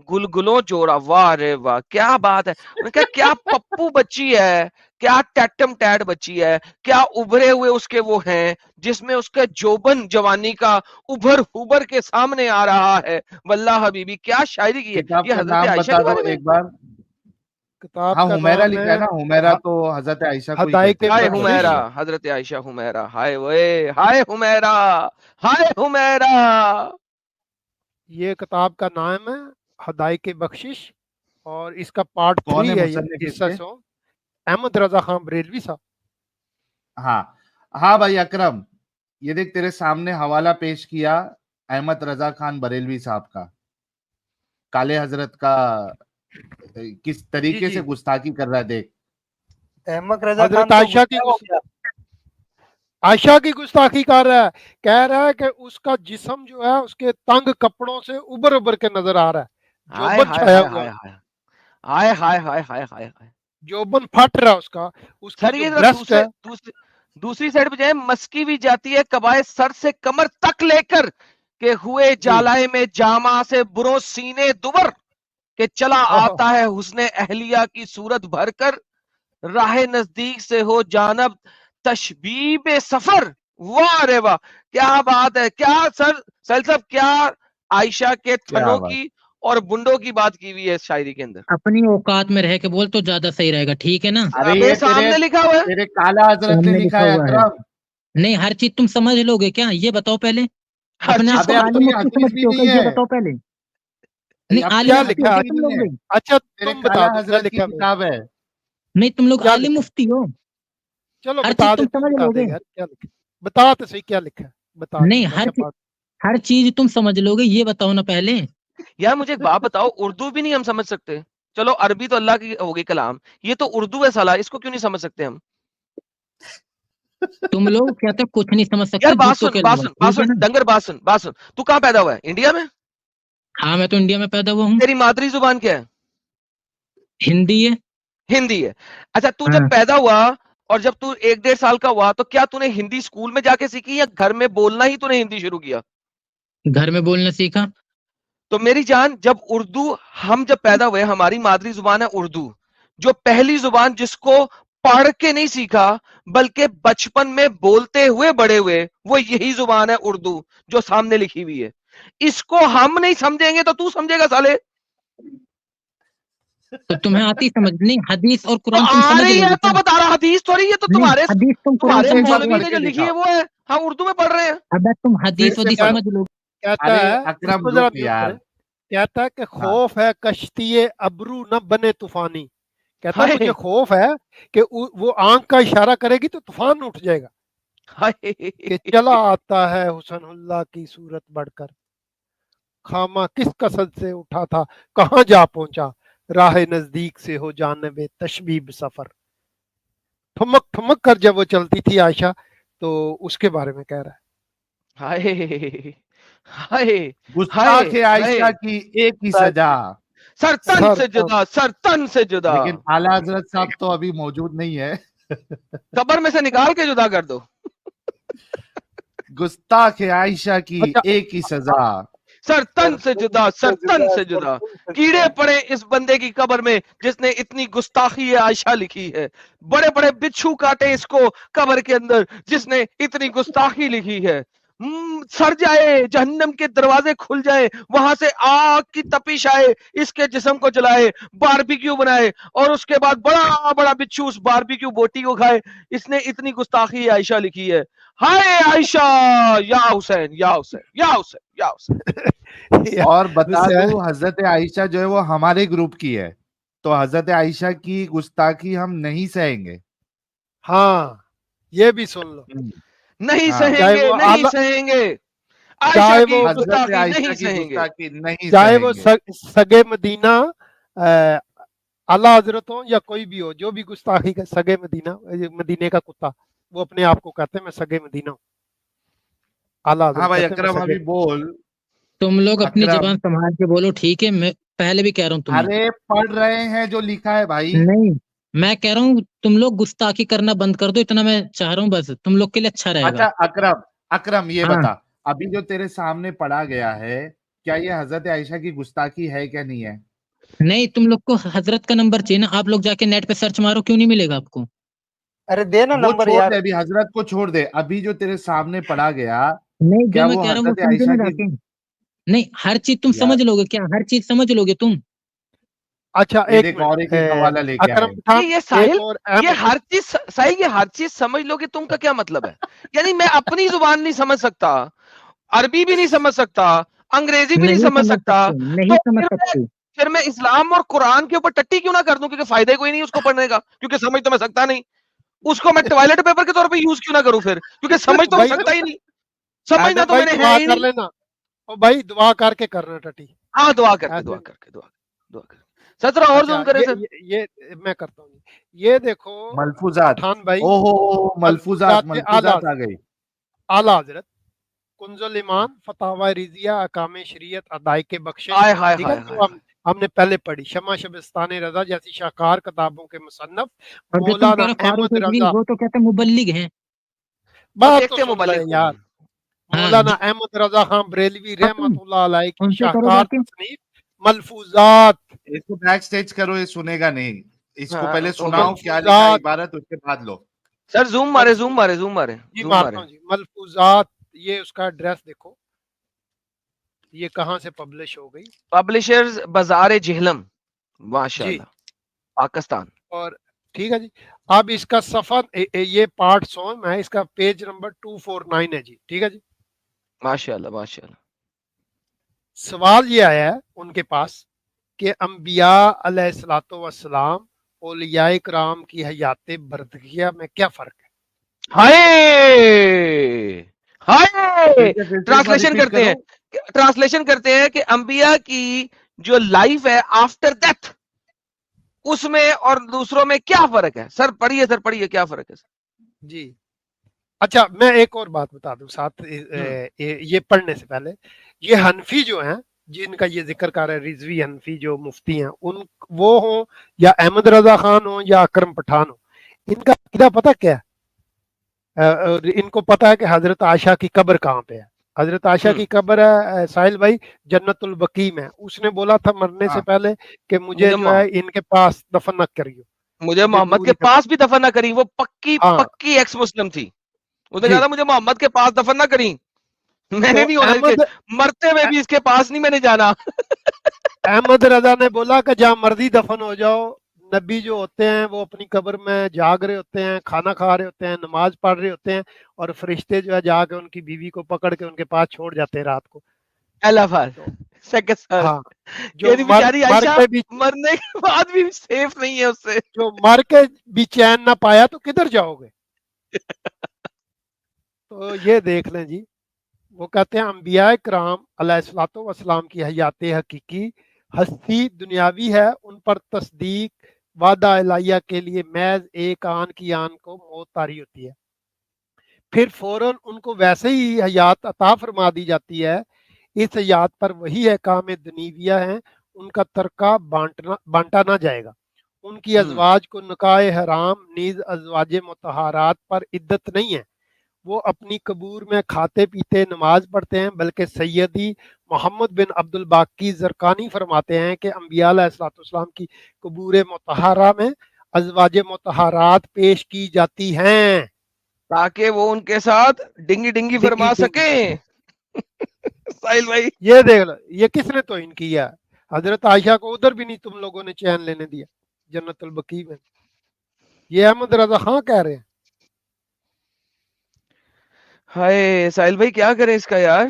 गुलगुलों जोड़ा। वाह रे वाह, क्या बात है। उन्होंने कहा क्या पप्पू बच्ची है, क्या टैटम टैट बच्ची है, क्या उभरे हुए उसके वो हैं जिसमें उसका जोबन जवानी का उभर के सामने आ रहा है। वल्लाह हबीबी, क्या शायरी की है किताब ये का हजरत नाम आयशा बता के दो बारे में। एक बार। किताब हाँ का हुमैरा नाम लिखा है ना, हुमैरा तो हजरत आयशा को ही हदायक कहते हाय हैं। बख्शिश। हुमैरा, हजरत आयशा हुमैरा, हाय वे, हाय हुमैरा, हाय हुमैरा। ये किताब का नाम है हदायक बख्शिश, और इसका पार्ट कौन 3 है है ये मुसन्निफ किस्सा इसके? सॉन्ग। अहमद रजा खान बरेलवी साहब। हाँ हाँ भाई अकरम, ये देख तेरे सामने हवाला पेश किया अहमद रजा खान बरेलवी साहब का, काले हजरत का किस जी तरीके जी, से गुस्ताखी कर रहा है देख। अहमद रजा खान हजरत तो आयशा की गुस्सा हो गया। आयशा की गुस्ताखी कर रहा है। कह रहा है कि उसका जिस्म जो है उसके तंग कपड़ों से उबर के नजर आ रहा है, हाय जोबन हाय छाया हाय हुआ हाय है, हाय हाय हाय हाय हाय हाय। जोबन फट रहा है उसका, उसकी सर जो ये जरा ब्रेस्ट है। दूसरी साइड पे जाए, मस्की भी जाती है कबाए सर से कमर तक लेकर के हुए जी जालाए में जामा से बुरो सीने दुबर के चला हाँ, आता है हुस्ने अहलिया की सूरत भरकर, राह नजदीक से हो जानब तशबीब सफर। वाह रे वाह, क्या बात है। क्या सर साहब, क्या आयशा के क्या थनों बात। की और बुंडों की बात की हुई है इस शायरी के अंदर। अपनी औकात में रह के बोल तो ज्यादा सही रहेगा, ठीक है ना। अरे अबे ये तेरे सामने लिखा हुआ है। तेरे काला हजरत ने सामने लिखा लिखा है हुआ है। अकरम। नहीं, हर चीज तुम समझ लोगे क्या, ये बताओ पहले। हर अपने चीज आप अबे को अब तो आलिम ये मुफ्ती हदीस भी समझते हो क्या, नहीं ये है, बताओ पहले। नहीं, अब तो आलिम ये क्या मुफ्ती लिखा हदीस हो है? भी क्या तुम नहीं है, लोग। अच्छा तेरे तुम बता काला दो क्या हजरत की लिखा है भाई। किताब है। नहीं, तुम लोग क्या आलिम लिखा है? मुफ्ती हो, चलो हर बता चीज दे, तुम तू समझ बता दे लोगे। यार क्या लिखा है। बता तो सही क्या लिखा है, बता नहीं, मैं क्या पढ़। हर चीज तुम समझ लोगे, ये बताओ ना पहले। यार मुझे एक बात बताओ, उर्दू भी नहीं हम समझ सकते? चलो अरबी तो अल्लाह की होगी कलाम, ये तो उर्दू है साला, इसको क्यों नहीं समझ सकते हम? तुम लोग कहते हो कुछ नहीं समझ यार सकते झूठों के अलावा, बात ठीक है सुन ना। डंगर, बात सुन, तू कहाँ पैदा हुआ है? इंडिया में? हाँ, मैं तो इंडिया में पैदा हुआ हूँ। तेरी मादरी जुबान क्या है? हिंदी है। हिंदी है। अच्छा, तू जब हाँ, पैदा हुआ और जब तू 1-1.5 साल का हुआ तो क्या तूने हिंदी स्कूल में जाके सीखी या घर में बोलना ही तूने हिंदी शुरू किया? घर में बोलना सीखा। तो मेरी जान, हम जब पैदा हुए, हमारी मादरी जुबान है उर्दू। जो पहली जुबान जिसको पढ़ के नहीं सीखा बल्कि बचपन में बोलते हुए बड़े हुए, वो यही जुबान है उर्दू जो सामने लिखी हुई है। इसको हम नहीं समझेंगे तो तू समझेगा साले। तो तुम्हें आती समझ नहीं, हदीस और तो कुरान तुम आ समझ रही है लोगे तो क्या। बता रहा, हदीस थोड़ी, ये तो नहीं, तुम्हारे हदीस तुम कुरान तुम्हारे फिर से समझ एक बार मौलवी पढ़ लोगे। ने के जो लिखी दिखा, है वो है, हम उर्दू में पढ़ रहे हैं। अबे तुम फिर हदीस से वदीस पढ़। समझ लोगे। कहता अरे है, अकरम इसको जरा रुक म्यूट करें। यार। कहता है कि हाँ खौफ है कश्ती अबरू न बने तूफानी। कहता है हाय मुझे खौफ है कि वो आंख का इशारा करेगी तो तूफान उठ जाएगा, हाय। कि चला आता है हुसनुल्लाह की सूरत बढ़कर, खामा किस कसद से उठा था, कहाँ जा पहुंचा, राह नजदीक से हो जानबे तशबीब सफर। ठुमक ठुमक कर जब वो चलती थी आयशा, तो उसके बारे में कह रहा है। हाय हाय हाय गुस्ताख हाय। आयशा की एक ही सजा। सर तन सर से जुदा, सर तन से जुदा। लेकिन आला हजरत साहब तो अभी मौजूद नहीं है। कब्र में से निकाल के जुदा कर दो। गुस्ताख आयशा की अच्छा, एक ही सजा। सर तन से सरतन जुदा, से सर तन जुदा, से जुदा। सरतन से कीड़े जुदा। पड़े इस बंदे की कब्र में जिसने इतनी गुस्ताखी आयशा लिखी है। बड़े बड़े बिच्छू काटे इसको कब्र के अंदर जिसने इतनी गुस्ताखी लिखी है। सर जाए, जहन्नम के दरवाजे खुल जाए, वहां से आग की तपिश आए, इसके जिस्म को जलाए, बारबेक्यू बनाए और उसके बाद बड़ा बड़ा बिच्छू उस बारबेक्यू बोटी को खाए। इसने इतनी गुस्ताखी आयशा लिखी है। हाय आयशा, या हुसैन, या हुसैन, या हुसैन, या हुसैन। और बता हुसैन, दूं हजरत आयशा जो है वो हमारे ग्रुप की है, तो हजरत आयशा की गुस्ताखी हम नहीं सहेंगे। हाँ ये भी सुन लो। नहीं हाँ। सहेंगे, चाहे वो नहीं आला सहेंगे, आयशा चाहे की वो हजरत गुस्ताखी आयशा नहीं की सहेंगे। गुस्ताखी नहीं चाहे वो सहेंगे। सगे मदीना आला हजरत हो या कोई भी हो, जो भी गुस्ताखी का सगे मदीना, ये मदीने का कुत्ता, वो अपने आप को कहते हैं मैं सगे मदीना हूँ। आला हाँ हजरत भाई कहते हैं मैं अकरम सगे। अभी बोल। तुम लोग अपनी अकरम जुबान संभाल के बोलो, ठीक है? मैं पहले भी कह रहा हूँ तुम्हें। अरे पढ़ रहे हैं जो लिखा है भाई। नहीं, मैं कह रहा हूँ तुम लोग गुस्ताखी करना बंद कर दो, इतना मैं चाह रहा हूँ, बस तुम लोग के लिए अच्छा अच्छा रहेगा। अकरम, अकरम ये हाँ, बता, अभी जो तेरे सामने पढ़ा गया है, क्या ये हजरत आयशा की गुस्ताखी है क्या नहीं है? नहीं, तुम लोग को हजरत का नंबर चाहिए ना, आप लोग जाके नेट पे सर्च मारो, क्यों नहीं मिलेगा आपको? अरे दे ना वो नंबर छोड़ दे, यार। अभी हजरत को छोड़ दे, अभी जो तेरे सामने पढ़ा गया, नहीं, जो क्या मैं वो कह रहा हूँ वो हजरत समझो आयशा ना की? जाके। नहीं, हर चीज तुम यार समझ लोगे क्या? हर चीज समझ लोगे तुम? अच्छा ये एक देख मिनट, और एक हवाला लेके अकरम आए। पठान, ये एक साहिल, और ये अहमद। हर चीज साहिल, ये हर चीज समझ लोगे तुम का क्या मतलब है? यानी मैं अपनी जुबान नहीं समझ सकता, अरबी भी नहीं समझ सकता, अंग्रेजी भी नहीं नहीं समझ समझ सकता, सकते, नहीं तो समझ सकते। फिर मैं इस्लाम और कुरान के ऊपर टट्टी क्यों ना कर दूं? क्योंकि फायदा ही कोई नहीं उसको पढ़ने का, क्योंकि समझ तो मैं सकता नहीं। उसको मैं टॉयलेट पेपर के तौर पे यूज क्यों ना करूं फिर, क्योंकि समझ तो मैं भाई सकता ही नहीं, समझना एडम तो भाई मैंने है दुआ ही कर नहीं। लेना, और भाई दुआ करके करना टटी हाँ दुआ करके, ऐसे। दुआ करके, दुआ करके। सर थोड़ा और अच्छा जूम करे सर। ये मैं करता हूँ। ये देखो मलफूजात, पठान भाई, ओहो मलफूजात, मलफूजात आला मलफूजात आ गई। आला हजरत, कुंजुल ईमान, फतावा रिजिया, अकाम शरीयत, अदाई के बख्शिश, हाय हाय ठीक है, हाय जो हाय। हमने पहले पढ़ी, शमा शबिस्तान रजा जैसी शाकार किताबों के मुसन्नफ और जो तुम कह मौलाना रहे हो फारूक अहमद रिजवी, रजा। वो तो कहते हैं मुबल्लिग हैं। और बात तो देखते सुन ले मुबल्लिग कौन यार, है। हाँ मौलाना अहमद रजा खान बरेलवी खत्म, रहमतुल्लाह अलैह की उनसे करो शाकार जाके। तसनीफ मलफूजात, इसको बैक स्टेज करो, ये सुनेगा नहीं। इसको हाँ पहले ओके। सुनाओ क्या लिखा है मलफूजात, इबारत, उसके बाद लो। सर जूम मारे, जूम मलफूज मारे, जूम मारे, जी जूम मारता मारे। हूँ जी, मलफूजात, ये उसका एड्रेस देखो, ये कहाँ से पब्लिश हो गई पब्लिशर्स बाजार जेहलम, जी, माशाल्लाह, पाकिस्तान। और ठीक है जी। अब इसका सफर ये पार्ट 100 में है, इसका पेज नंबर 249 है जी, ठीक है जी। माशाल्लाह माशाल्लाह। सवाल ये आया है उनके पास कि अंबिया अलैहिस्सलातो वस्सलाम औलिया कराम की हयात बरदगिया में क्या फर्क है? हाय फिर हाय। से एक बार ट्रांसलेशन रिपीट करते करो। हैं, ट्रांसलेशन करते हैं कि अंबिया की जो लाइफ है आफ्टर डेथ, उसमें और दूसरों में क्या फर्क है? सर पढ़िए, सर पढ़िए, क्या फर्क है सर? जी अच्छा, मैं एक और बात बता दूं साथ ये पढ़ने से पहले, ये हनफी जो हैं जिनका ये जिक्र कर रहे हैं, रिजवी हनफी जो मुफ्ती हैं, उन वो हो या अहमद रजा खान हो या अकरम पठान हो, इनका अकीदा पता क्या है? और इनको पता है कि हजरत आयशा की कब्र कहाँ पे है। हजरत आयशा की कब्र है साहिल भाई जन्नतुल बकी में। उसने बोला था मरने से हाँ पहले कि मुझे मुझे जो है इनके पास दफन न करियो, मुझे मुझे मोहम्मद दूर के ही पास भी दफन ना करी, वो पक्की हाँ पक्की एक्स मुस्लिम थी। उसने कहा जी। था मुझे मोहम्मद के पास दफन ना करी, तो मैंने नहीं होना इसके, अहमद मरते हुए भी इसके पास नहीं मैंने जाना। अहमद रजा ने बोला कि जहाँ मर्जी दफन हो जाओ, नबी जो होते हैं वो अपनी कब्र में जाग रहे होते हैं, खाना खा रहे होते हैं, नमाज पढ़ रहे होते हैं, और फरिश्ते जो है जाके उनकी बीवी को पकड़ के उनके पास छोड़ जाते हैं रात को। अलाफाज तो सेकंड सर, हाँ, जो ये मर बेचारी मर आयशा के भी मरने के बाद भी सेफ नहीं है उससे। जो मर के भी चैन ना पाया तो किधर जाओगे? तो ये देख लें जी, वो कहते हैं अंबिया कराम अलैहिस्सलातो वस्सलाम की हयात हकीकी हस्ती दुनियावी है, उन पर तस्दीक वादा इलाहिया के लिए महज एक आन की आन को मौत तारी होती है, फिर फौरन उनको वैसे ही हयात अता फरमा दी जाती है। इस हयात पर वही है काम दुनिया है, उनका तरका बांटा ना जाएगा। उनकी अजवाज को नकाए हराम नीज अजवाज मुतहरात पर इद्दत नहीं है। वो अपनी कबूर में खाते पीते नमाज पढ़ते हैं, बल्कि सैयदी मोहम्मद बिन अब्दुल बाकी जरकानी फरमाते हैं कि अंबिया अलैहिस्सलाम की कबूर मुतहरा में अजवाज मुतहरात पेश की जाती हैं। ताकि वो उनके साथ डिंगी डिंगी डिंगी फरमा डिंगी, सके। साहिल भाई ये देख लो, ये किसने तौहीन किया? हजरत आयशा को उधर भी नहीं तुम लोगों ने चैन लेने दिया जन्नतुल बकी में। ये अहमद रजा खां कह रहे हैं। हाय साहिल भाई क्या करें इसका यार,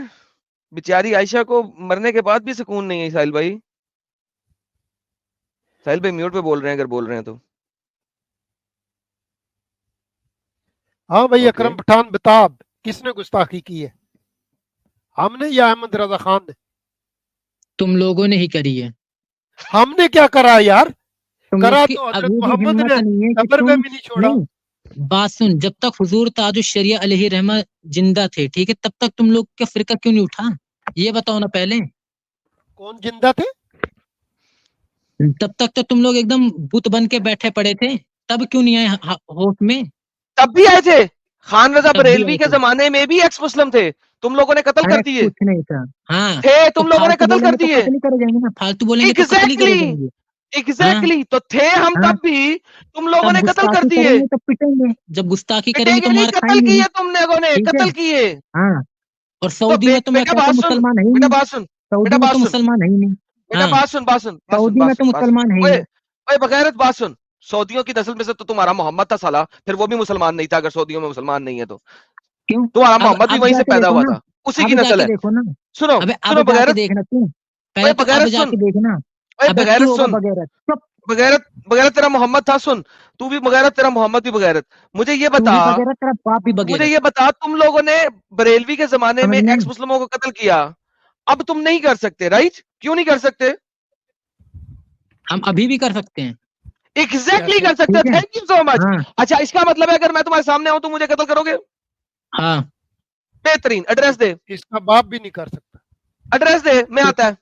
बेचारी आयशा को मरने के बाद भी सुकून नहीं है साहिल भाई। साहिल भाई म्यूट पे बोल रहे हैं अगर बोल रहे हैं तो। हाँ भाई ओके अकरम पठान बेताब, किसने गुस्ताखी की है, हमने या अहमद रजा खान ने? तुम लोगों ने ही करी है। हमने क्या करा यार? तुम करा लोग की तो हजरत अभी भी मोहम्मद हिम्मत ने, नहीं है कि कब्र में तुम, भी नहीं छोड़ा। नहीं, बात सुन, जब तक हुजूर ताजुश शरिया अलैहि रहमा जिंदा थे, ठीक है, तब तक तुम लोग का फिरका क्यों नहीं उठा? ये बताओ ना पहले। कौन जिंदा थे? तब तक तो तुम लोग एकदम बुत बन के बैठे पड़े थे, तब क्यों नहीं आए होश में? तब भी आए थे। खान रजा तब भी बरेलवी आए के थे। जमाने में भी एक्स मुस्लिम थे, तुम लोगों ने कत्ल कर अरे दिए। कुछ नहीं था। हाँ, थे, तो तुम लोगों ने फालतू कत्ल कर बोलेंगे तो दिए। कत्ल ही करे जाएंगे ना, फालतू बोलेंगे तो कत्ल ही करे एग्जैक्टली, जाएंगे। हाँ, एग्जैक्टली, तो थे हम हाँ, तब भी, तुम लोगों तब ने कत्ल कर गुस्ताखी दिए। करेंगे तब पिटेंगे, जब गुस्ताखी करेंगे पिटेंगे तो नहीं, मार कत्ल खाएंगे ही। किए तुम लोगों ने, ठीक है। कत्ल किए। हाँ, और तो सऊदी में तो मैं बेटा कहता बात हूँ सुन, मुसलमान है ही बेटा नहीं। बात सुन, सऊदी बेटा में बात तो सुन, मुसलमान है ही नहीं। बेटा हाँ, बात सुन, बात सुन, बात सुन, सऊदी बात में तो सुन, बात सुन। मुसलमान है ही ओए, नहीं। ओए बगैरत बात सुन। सऊदियों की नस्ल में से तो तुम्हारा मोहम्मद था साला, फिर वो भी मुसलमान नहीं था। अगर सऊदियों में मुसलमान नहीं है तो क्यों? तुम्हारा मोहम्मद भी अब वहीं से जाके पैदा देखो हुआ ना, था, उसी की अब नस्ल जाके है। देखो ना। सुनो, अबे अब सुनो जाके बगैरत, देखना तू, ओए पहले तो अब बगैरत जाके सुन, देखना। ओए अबे बगैरत तू होगा सुन, बगैरत, चुप। बगैरत, बगैरत तेरा मोहम्मद था, सुन। तू भी बगैरत, तेरा मोहम्मद भी बगैरत। मुझे ये तू बता, भी बगैरत, तेरा बाप भी मुझे बगैरत। ये बता, तुम लोगों ने बरेलवी के जमाने समझ में में एक्स आई? मुस्लिमों को कत्ल किया, अब तुम नहीं कर सकते, राइट? क्यों नहीं कर सकते? हम अभी भी कर सकते हैं। एग्जैक्टली कैसे? कर सकते हैं। ठीक है। Thank you so much. हाँ, अच्छा, इसका मतलब है अगर मैं तुम्हारे सामने आऊं तो मुझे कत्ल करोगे? हाँ, बेहतरीन, एड्रेस दे, इसका बाप भी नहीं कर सकता। एड्रेस दे, मैं आता है।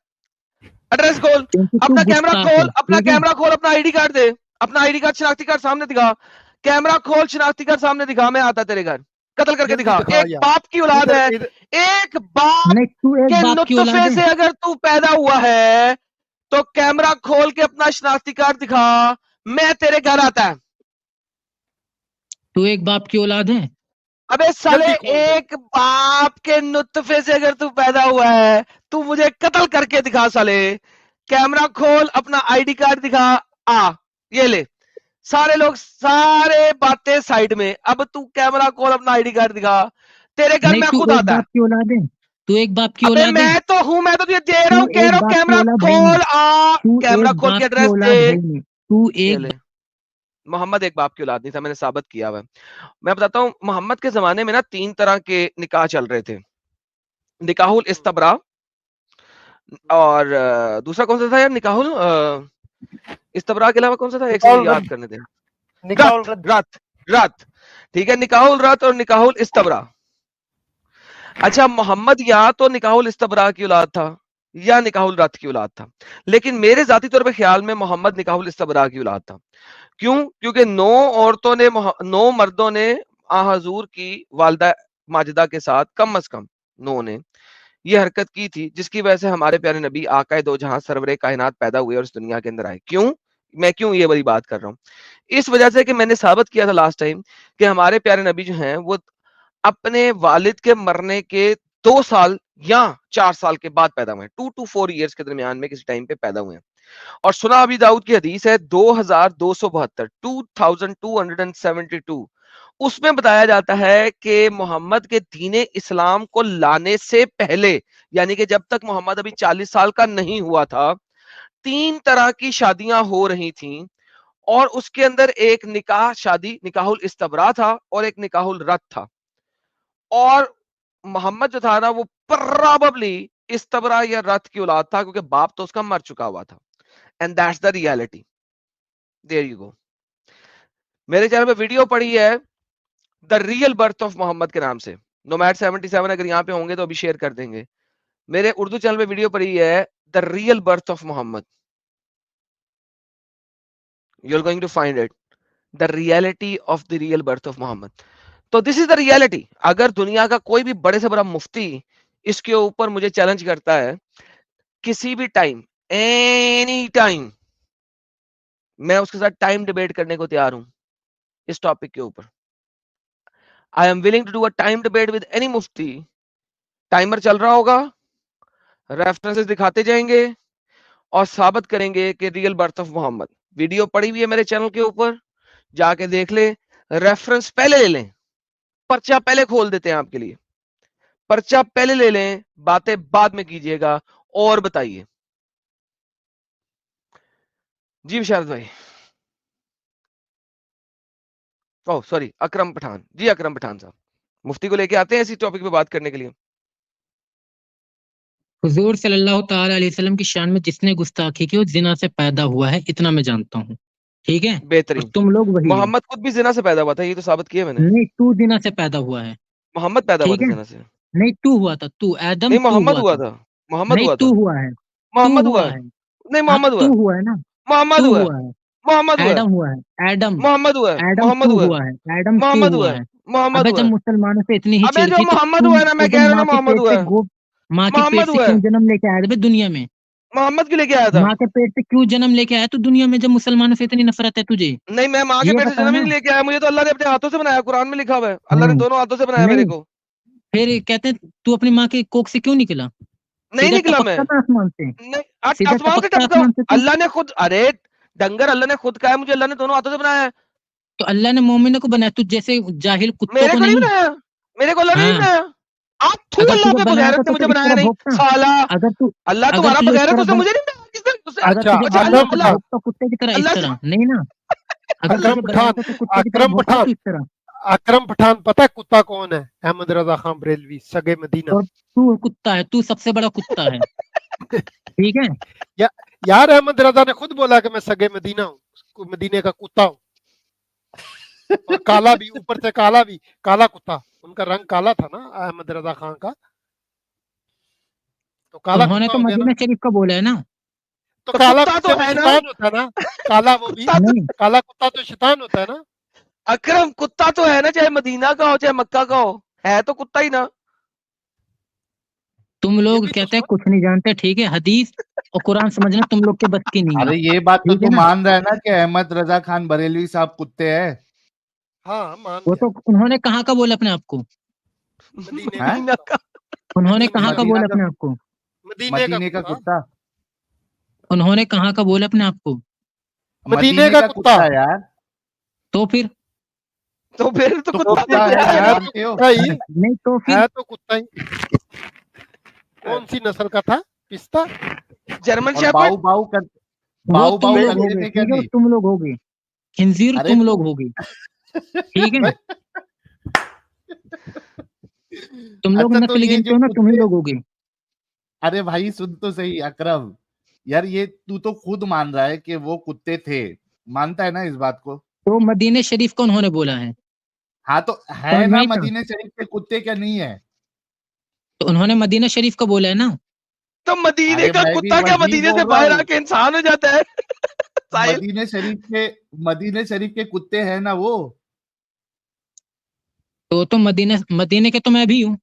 एड्रेस खोल, क्योंकि तू अपना कैमरा गुस्ताख खोल, है, अपना ठीक है। कैमरा खोल, अपना आईडी कार्ड दे, अपना आईडी कार्ड, शनाख्ती कार्ड सामने दिखा। कैमरा खोल, शनाख्ती कार्ड सामने दिखा, मैं आता तेरे घर, कत्ल करके जल्दी दिखा। दिखा एक यार। बाप की औलाद इधर है, इधर एक बाप नहीं, तू एक के बाप की औलाद नुत्फे है। से अगर तू पैदा हुआ है तो कैमरा खोल के अपना शनाख्ती कार्ड दिखा, मैं तेरे घर आता है। तू एक बाप की औलाद है। अबे साले, जल्दी खोल दे। एक बाप के नुत्फे से अगर तू पैदा हुआ है, तू मुझे कत्ल करके दिखा साले। कैमरा खोल, अपना आईडी कार्ड दिखा, आ, ये ले। सारे लोग, सारे बातें साइड में, अब तू कैमरा खोल, अपना आईडी कार्ड दिखा, तेरे घर नहीं, में तू खुद एक आता है। बाप की औलाद है। तू एक बाप की अबे औलाद है। मैं तो हूं, मैं तो तुझे दे रहा तू हूं, कह एक रहा हूं बाप की कैमरा औलाद है ही नहीं। खोल, आ, तू कैमरा एक खोल के बाप की एड्रेस दे। औलाद है ही नहीं। तू ये एक ले, मोहम्मद एक बाप की औलाद नहीं था, मैंने साबित किया हुआ है। मैं बताता हूँ, मोहम्मद के जमाने में ना 3 तरह के निकाह चल रहे थे। निकाहुल इस्तबरा, और दूसरा कौन सा था यार? निकाहुल इस्तबरा के अलावा कौन सा था? एक सेकंड निकाउल याद रद्द, करने दे। निकाउल रत, रद्द। रत, रत, ठीक है, निकाहुल रत और निकाहुल इस्तबरा। अच्छा, मोहम्मद या तो निकाहुल इस्तबरा की औलाद था या निकाहुल रत की औलाद था, लेकिन मेरे जाती तौर पे ख्याल में मोहम्मद निकाहुल इस्तबरा की औलाद था। क्यों? क्योंकि 9 औरतों ने, 9 मर्दों ने आ हजूर की वालदा माजिदा के साथ कम अज कम 9 ने ये हरकत की थी, जिसकी वजह से हमारे प्यारे नबी आकाए दो जहां सरवरे कायनात पैदा हुए और इस दुनिया के अंदर आए। क्यों मैं क्यों ये बड़ी बात कर रहा हूँ? इस वजह से कि मैंने साबित किया था लास्ट टाइम कि हमारे प्यारे नबी जो हैं वो अपने वालिद के मरने के 2 साल या 4 साल के बाद पैदा हुए हैं। 2 to 4 इयर्स के दरमियान में किसी टाइम पे पैदा हुए हैं। और सुना अबी दाऊद की हदीस है 2272, 2272, उसमें बताया जाता है कि मोहम्मद के दीने इस्लाम को लाने से पहले, यानी कि जब तक मोहम्मद अभी 40 साल का नहीं हुआ था, 3 तरह की शादियां हो रही थीं, और उसके अंदर एक निकाह शादी निकाहुल इस्तबरा था और एक निकाहुल रत था। और मोहम्मद जो था ना वो प्रोबेबली इस्तबरा या रत की औलाद था, क्योंकि बाप तो उसका मर चुका हुआ था। And that's the reality. There you go. मेरे चैनल पे वीडियो पड़ी है the real birth of Mohammad के नाम से। नोमैड 77 अगर यहाँ पे होंगे तो अभी शेयर कर देंगे। मेरे उर्दू चैनल पे वीडियो पड़ी है the real birth of Mohammad. You are going to find it, the reality of the real birth of Mohammad. तो दिस इज द रियलिटी। अगर दुनिया का कोई भी बड़े से बड़ा मुफ्ती इसके ऊपर मुझे चैलेंज करता है किसी भी टाइम, एनी टाइम, मैं उसके साथ टाइम डिबेट करने को तैयार हूं इस टॉपिक के ऊपर। I am willing to do a time debate with any Mufti. Timer चल रहा होगा, रेफरेंसेस दिखाते जाएंगे और साबित करेंगे कि real birth of Mohammad. Video पड़ी हुई है मेरे चैनल के ऊपर, जाके देख ले, रेफरेंस पहले ले लें, पर्चा पहले खोल देते हैं आपके लिए, पर्चा पहले ले लें, बातें बाद में कीजिएगा। और बताइए जी विशारद भाई। ओह सॉरी, अकरम पठान जी, अकरम पठान साहब। मुफ्ती को लेके आते हैं इसी टॉपिक पे बात करने के लिए। हुजूर सल्लल्लाहु ताला अलैहि वसल्लम की शान में जिसने गुस्ताखी की वो जिना से पैदा हुआ है, इतना मैं जानता हूँ, ठीक है। और बेहतरीन। तुम लोग वही हो। मोहम्मद खुद भी जिना से पैदा हुआ था, ये तो साबित किया मैंने। नहीं, तू जिना से पैदा हुआ है, मोहम्मद पैदा हुआ ठीक था है। जिना से। नहीं, तू हुआ था, तू आदम, नहीं, तू मोहम्मद हुआ हुआ था। था। मोहम्मद नहीं, हुआ तू था। हुआ है, तू मोहम्मद हुआ हुआ है। है। नहीं, हाँ, मोहम्मद हुआ तू है। हुआ है ना, मोहम्मद तू हुआ है। हुआ है। मोहम्मद हुआ है। एडम हुआ है, एडम, मोहम्मद हुआ है। एडम मोहम्मद तू हुआ है। हुआ है, एडम तू मोहम्मद हुआ हुआ है। है। मोहम्मद अबे हुआ जब है। मुसलमानों से इतनी ही अबे चिढ़ जो थी तो मोहम्मद तू हुआ है ना, मैं तो कह रहा हूँ ना, माँ के मोहम्मद पेट हुआ से है। माँ के पेट मोहम्मद से हुआ क्यों है। जन्म लेके आया था बे दुनिया में? मोहम्मद क्यों लेके आया था? माँ के पेट से क्यों जन्म लेके आया तू दुनिया में जब मुसलमानों से इतनी नफरत है तुझे? नहीं, मैं माँ के ये पेट से बता जन्म ही ना। नहीं लेके आया, मुझे तो अल्लाह ने अपने हाथों से बनाया, कुरान में लिखा हुआ है, अल्लाह ने हाँ, दोनों हाथों से बनाया मेरे नहीं, को। फिर कहते हैं तू अपनी माँ के कोख से क्यों निकला? नहीं सीधा निकला मैं। टपकता था आसमान से, नहीं, सीधा आसमान से टपकता टपका। आसमान से तू। अल्लाह ने खुद, अरे डंगर, अल्लाह ने खुद कहा है, मुझे अल्लाह ने दोनों हाथों से बनाया है। तो अल्लाह ने मोमिनों को बनाया, तू जैसे जाहिल कुत्तों मेरे को को नहीं नहीं। बनाया, मेरे को अल्लाह ने नहीं हाँ, बनाया। आप थू, अगर अल्लाह तुझे पे, बनाना था बगैरत ने तो मुझे फिर इस बनाया तरह नहीं भोगता। साला। अगर तू अल्लाह अगर तुम्हारा तुझे इस बगैरत, तरह उसने बन मुझे नहीं बनाया, किसने अगर उसे? अच्छा, तुझे अच्छा, बनाना अल्लाह था तो अल्लाह भोगता कुत्ते की तरह इस अल्लाह से। तरह नहीं ना। अगर अकरम तुझे बनाना पठान, था तो कुत्ते की तरह अकरम भोगता पठान, तू इस तरह। अकरम पठान पता है कुत्ता कौन है? अहमद रजा खान बरेलवी, सगे मदीना। और तू कुत्ता है, तू सबसे बड़ा कुत्ता है, ठीक है। या, यार अहमद रजा ने खुद बोला कि मैं सगे मदीना हूँ, मदीने का कुत्ता हूँ, और काला भी, ऊपर से काला भी, काला कुत्ता। उनका रंग काला था ना अहमद रजा खान का, तो काला उन्होंने कुत्ता तो हो गया ना। मदीना शरीफ का बोला है ना। तो तो काला कुत्ता कुत्ते तो में है ना। शैतान होता है ना, काला वो भी, कुत्ता तो, नहीं, काला कुत्ता तो शैतान होता है ना। अकरम कुत्ता तो है ना, चाहे मदीना का हो चाहे मक्का का हो, है तो कुत्ता ही ना। तुम ये लोग भी तो कहते हैं सोच। कुछ नहीं जानते, ठीक है। हदीस और कुरान समझना तुम लोग के बस की नहीं है, अरे ये बात तो ठीक है तू ना। मान रहा है ना कि अहमद रजा खान बरेलवी साहब कुत्ते हैं? हाँ, मान वो गया। तो उन्होंने कहाँ का बोला अपने आप को? मदीने का हैं? मदीना कुत्ता, का। उन्होंने मदीने कहाँ का का मदीना बोला का, अपने आप को? मदीने का मदीने का कुत्ता, कुत्ता, उन्होंने कहाँ का बोला अपने आप को? मदीने मदीने का का कुत्ता। कुत्ता यार। तो फिर तो फिर तो तो कुत्ता कुत्ता तो है, है ये ना। है तो मानते हो? कुत्ता ही, नहीं तो फिर है तो कुत्ता ही। कौन सी नस्ल का था? पिस्ता। जर्मन और शेपर्ड। बाऊ बाऊ कर, वो बाऊ तुम बाऊ लोग करते होगे, थे क्या ठीक है, वो नहीं? तुम लोग होगे, खिंजीर अरे तुम तू, लोग होगे, ठीक है। तुम लोग अच्छा तो नस्ल ये गिनते जो हो ना, तुम ही कुत्ते, लोग होगे। अरे भाई सुन तो सही अकरम, यार ये तू तो खुद मान रहा है कि वो कुत्ते थे, मानता है ना इस बात को? तो मदीने शरीफ को उन्होंने बोला है, हाँ तो है समझ में ना, आई था? मदीने शरीफ के कुत्ते क्या नहीं है? तो उन्होंने मदीना शरीफ का बोला है ना। तो मदीने अरे का मैं भी कुत्ता क्या वही मदीने से बोल रहा बाहर हूँ, आके इंसान हो जाता है? साहिल, मदीने शरीफ के कुत्ते हैं ना वो। तो मदीने मदीने के तो मैं भी हूँ।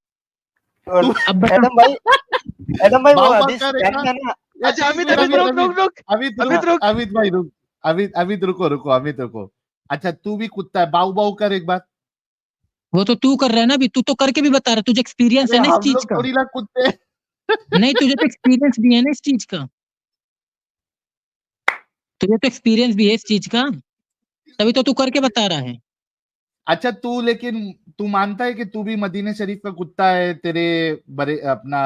और तू अब बता। एडम भाई वो बाऊ बाऊ हदीस का ध्यान रेखा। में है ना। अच्छा एक अमित, मिनट, अमित अमित, रुक रुक रुक, अमित, अमित रुक। अमित भाई रुक, अमित रुको रुको, अमित रुको। अच्छा तू भी कुत्ता है, बाऊ बाऊ कर एक बार। वो तो तू कर रहा है ना अभी, तू तो करके भी बता रहा है, तुझे एक्सपीरियंस अरे है ना इस हम चीज लोग का। थोड़ी ना कुत्ते हैं। नहीं, तुझे तो एक्सपीरियंस भी है ना इस चीज का, तुझे तो एक्सपीरियंस भी है इस चीज का, तभी तो तू करके बता रहा है। अच्छा तू, लेकिन तू मानता है कि तू भी मदीने शरीफ का कुत्ता है, तेरे अपना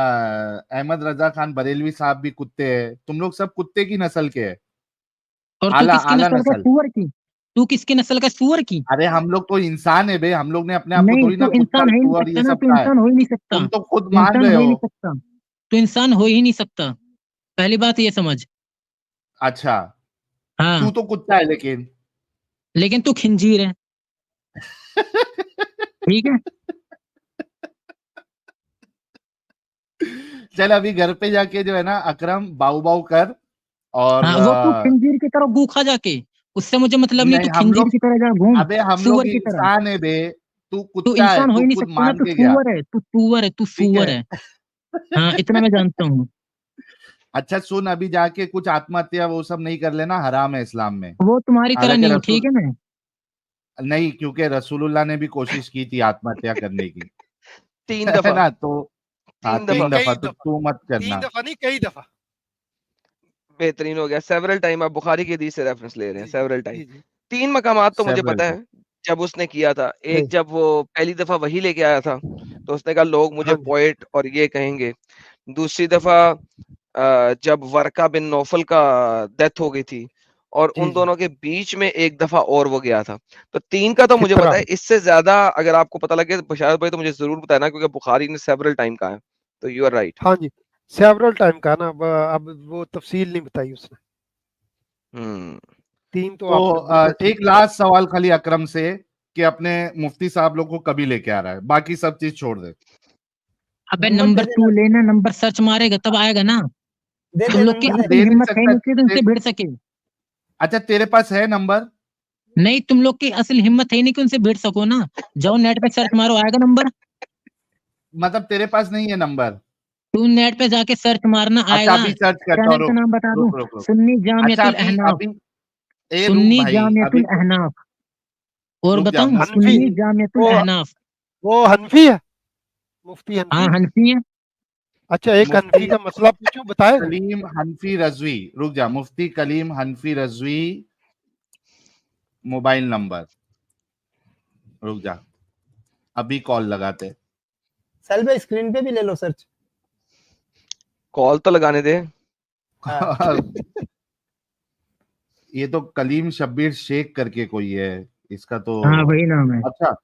अहमद रजा खान बरेलवी साहब भी कुत्ते हैं, तुम लोग सब कुत्ते की नस्ल के हैं, और तू आला किसकी आला नस्ल का? नस्ल। सूअर की। तू किसकी नस्ल का? सूअर की। अरे हम लोग तो इंसान है बे, हम लोग ने अपने आप को नहीं, थोड़ी ना तू कुत्ता इंसान हो ही नहीं सुअर सकता ये ना, सब तू कहा है, इंसान हो ही नहीं सकता, तुम तो खुद तू मान इंसान रहे हो ही नहीं हो। सकता, तू इंसान हो ही नहीं सकता, पहली बात ये समझ। अच्छा तू हाँ, तो कुत्ता है लेकिन। लेकिन तू खिंजीर है, ठीक है। चल अभी घर पे जाके जो है ना अकरम, बाऊ बाऊ कर। और हाँ, वो तू खिंजीर की तरह गू खा जाके, उससे मुझे मतलब नहीं, तू नहीं हम खिंजीर लोग, की तरह जा घूम, अबे हम लोग सूअर की तरह। इंसान है बे, तू तू कुत्ता है, इंसान हो तू ही नहीं खुद सकता ना, मान तू के गया। सूअर है, तू सूअर है, तू ठीक सूअर है। है। हाँ, इतना मैं जानता हूँ। अच्छा सुन, अभी जाके कुछ आत्महत्या वो सब नहीं कर लेना, हराम है इस्लाम में। वो तुम्हारी तरह हालांकि नहीं हूँ, ठीक रसूल, है मैं। नहीं क्योंकि रसूलुल्लाह ने भी कोशिश की थी आत्महत्या करने की। 3 है दफा, ना, तो हाँ 3 3 दफा। दफा, कई तो दफा, तू मत 3 करना। दफा नहीं, कई दफा। बेहतरीन हो गया, सेवरल टाइम आप बुखारी की हदीस से रेफरेंस ले रहे हैं, जी सेवरल जी टाइम। जी। 3 मकामात तो मुझे सेवरल पता टाइम। है जब उसने किया था। एक, जी, जब वो पहली दफा वही लेके आया था तो उसने कहा लोग मुझे हाँ जी, पोएट और ये कहेंगे। दूसरी दफा जब वर्का बिन नौफल का डेथ हो गई थी, और जी उन जी दोनों के बीच में एक दफा और वो गया था। तो 3 का तो मुझे कितना? पता है, इससे ज्यादा अगर आपको पता लगे बशारत भाई तो मुझे जरूर बताना, क्योंकि बुखारी ने सेवरल टाइम कहा है। तो यू आर राइट। हाँ जी, सेवरल टाइम का ना, अब वो तफसील नहीं बताई उसने। हम्म। 3 तो तो आपने बिल्कुल ठीक एक लास्ट सवाल खाली अकरम से कि अपने मुफ्ती साहब लोग को कभी लेके आ रहा है, बाकी सब चीज छोड़ दे। अबे नंबर नंबर दे तू देना, लेना, नंबर सर्च मारेगा तब आएगा ना। दे तुम दे लोग की नंबर तू दे। असल दे नहीं हिम्मत है सकता नहीं कि तुमसे भिड़ सके। अच्छा तेरे पास है नंबर? नहीं, तुम लोग की असल हिम्मत है ही नहीं कि उनसे भिड़ सको ना। जाओ नेट पे सर्च मारो, आएगा नंबर। मतलब तेरे पास नहीं है नंबर? तू नेट पे जाके सर्च मारना, अच्छा आएगा। अभी सर्च करता हूँ, चैनल का रुक नाम बता दूं, रुक रुक रुक। सुन्नी अच्छा जामियतुल अभी अहनाफ। अभी ए रुक सुन्नी भाई, जामियतुल अभी तो अहनाफ। और रुक जा। बताऊं, हनफी, सुन्नी जामियतुल वो अहनाफ। वो हनफी है, मुफ्ती हाँ, हनफी है। हनफी है। अच्छा, एक हनफी मुफ्ती का मसला पूछो, बताएगा। कलीम हनफी रजवी, रुक जा, मुफ्ती कलीम हनफी रजवी मोबाइल नंबर, रुक जा अभी कॉल लगाते। साहिल भाई स्क्रीन पे भी ले लो सर्च। कॉल तो लगाने दे। हाँ ये तो कलीम शब्बीर शेख करके कोई है, इसका तो। हाँ, वही नाम है। अच्छा,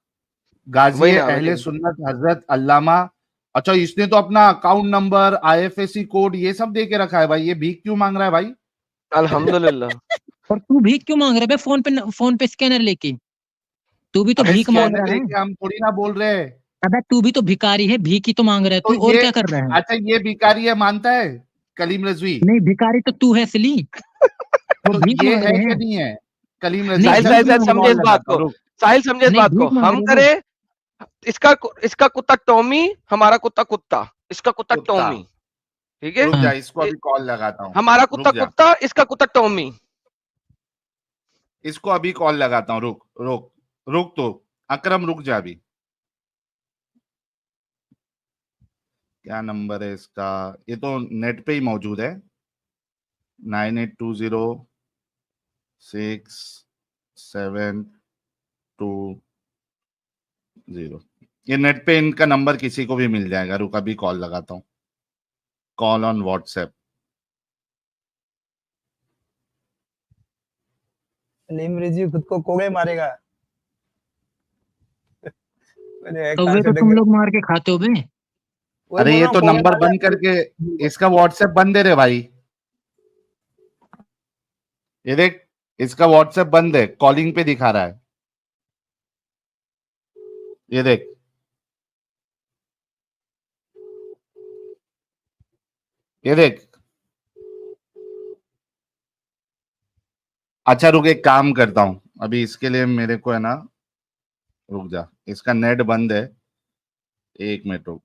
गाजी वही नाम है अहले लेकिन। सुन्नत हजरत अल्लामा। अच्छा इसने तो अपना अकाउंट नंबर, आईएफएससी कोड ये सब दे के रखा है भाई, ये भीख क्यों मांग रहा है भाई? अल्हम्दुलिल्लाह। और तू भीख क्यों मांग रहा है बे? फोन पे स्कैनर लेके तू भी तो अबे भीख मांग स्कैनर रहा है। लेके हम थोड़ी ना बोल रहे हैं। अबे तू भी तो भिखारी है, भीख ही तो मांग रहा है तो तू, और ये, क्या कर रहा है? अच्छा ये भिखारी है मानता है कलीम रजवी? नहीं, भिखारी तो तू है असली। वो तो भीख ये मांग है रहे कि हैं। नहीं है कलीम नहीं, रजवी? साहिल भीख साहिल जल्दी साहिल मांग से रहे समझे हैं इस कॉल वो। बात लगाता हूँ, को। रुक। साहिल समझे इस नहीं, बात को। भीख मांग हम रहे हैं वो। करे इसका इसका कुत्ता टॉमी, हमारा कुत्ता कुत्ता, इसका कुत्ता कुत्ता, टॉमी। ठीक है। रुक हाँ, जा इसको ये अभी कॉल लगाता हूँ, हमारा कुत्ता रुक जा कुत्ता, इसका कुत्ता टॉमी। इसको अभी कॉल लगाता हूँ, रुक रुक रुक, तो अकरम रुक जा अभी। क्या नंबर है इसका? ये तो नेट पे ही मौजूद है, 98206720। ये नेट पे इनका नंबर किसी को भी मिल जाएगा, रुक अभी कॉल लगाता हूँ, call on WhatsApp. Salim Rizvi खुद को कोगे मारेगा। मैंने तो कहाँ वे से तो तुम लगे, लोग मार के खाते हो बे। वही अरे बोल ये रहा हूँ तो कोगे नंबर मारेगा। बंद करके, इसका व्हाट्सएप बंद है रे भाई। ये देख, इसका व्हाट्सएप बंद है, कॉलिंग पे दिखा रहा है, ये देख। ये देख। अच्छा रुक, एक काम करता हूँ अभी इसके लिए, मेरे को है ना, रुक जा, इसका नेट बंद है, 1 मिनट रुक।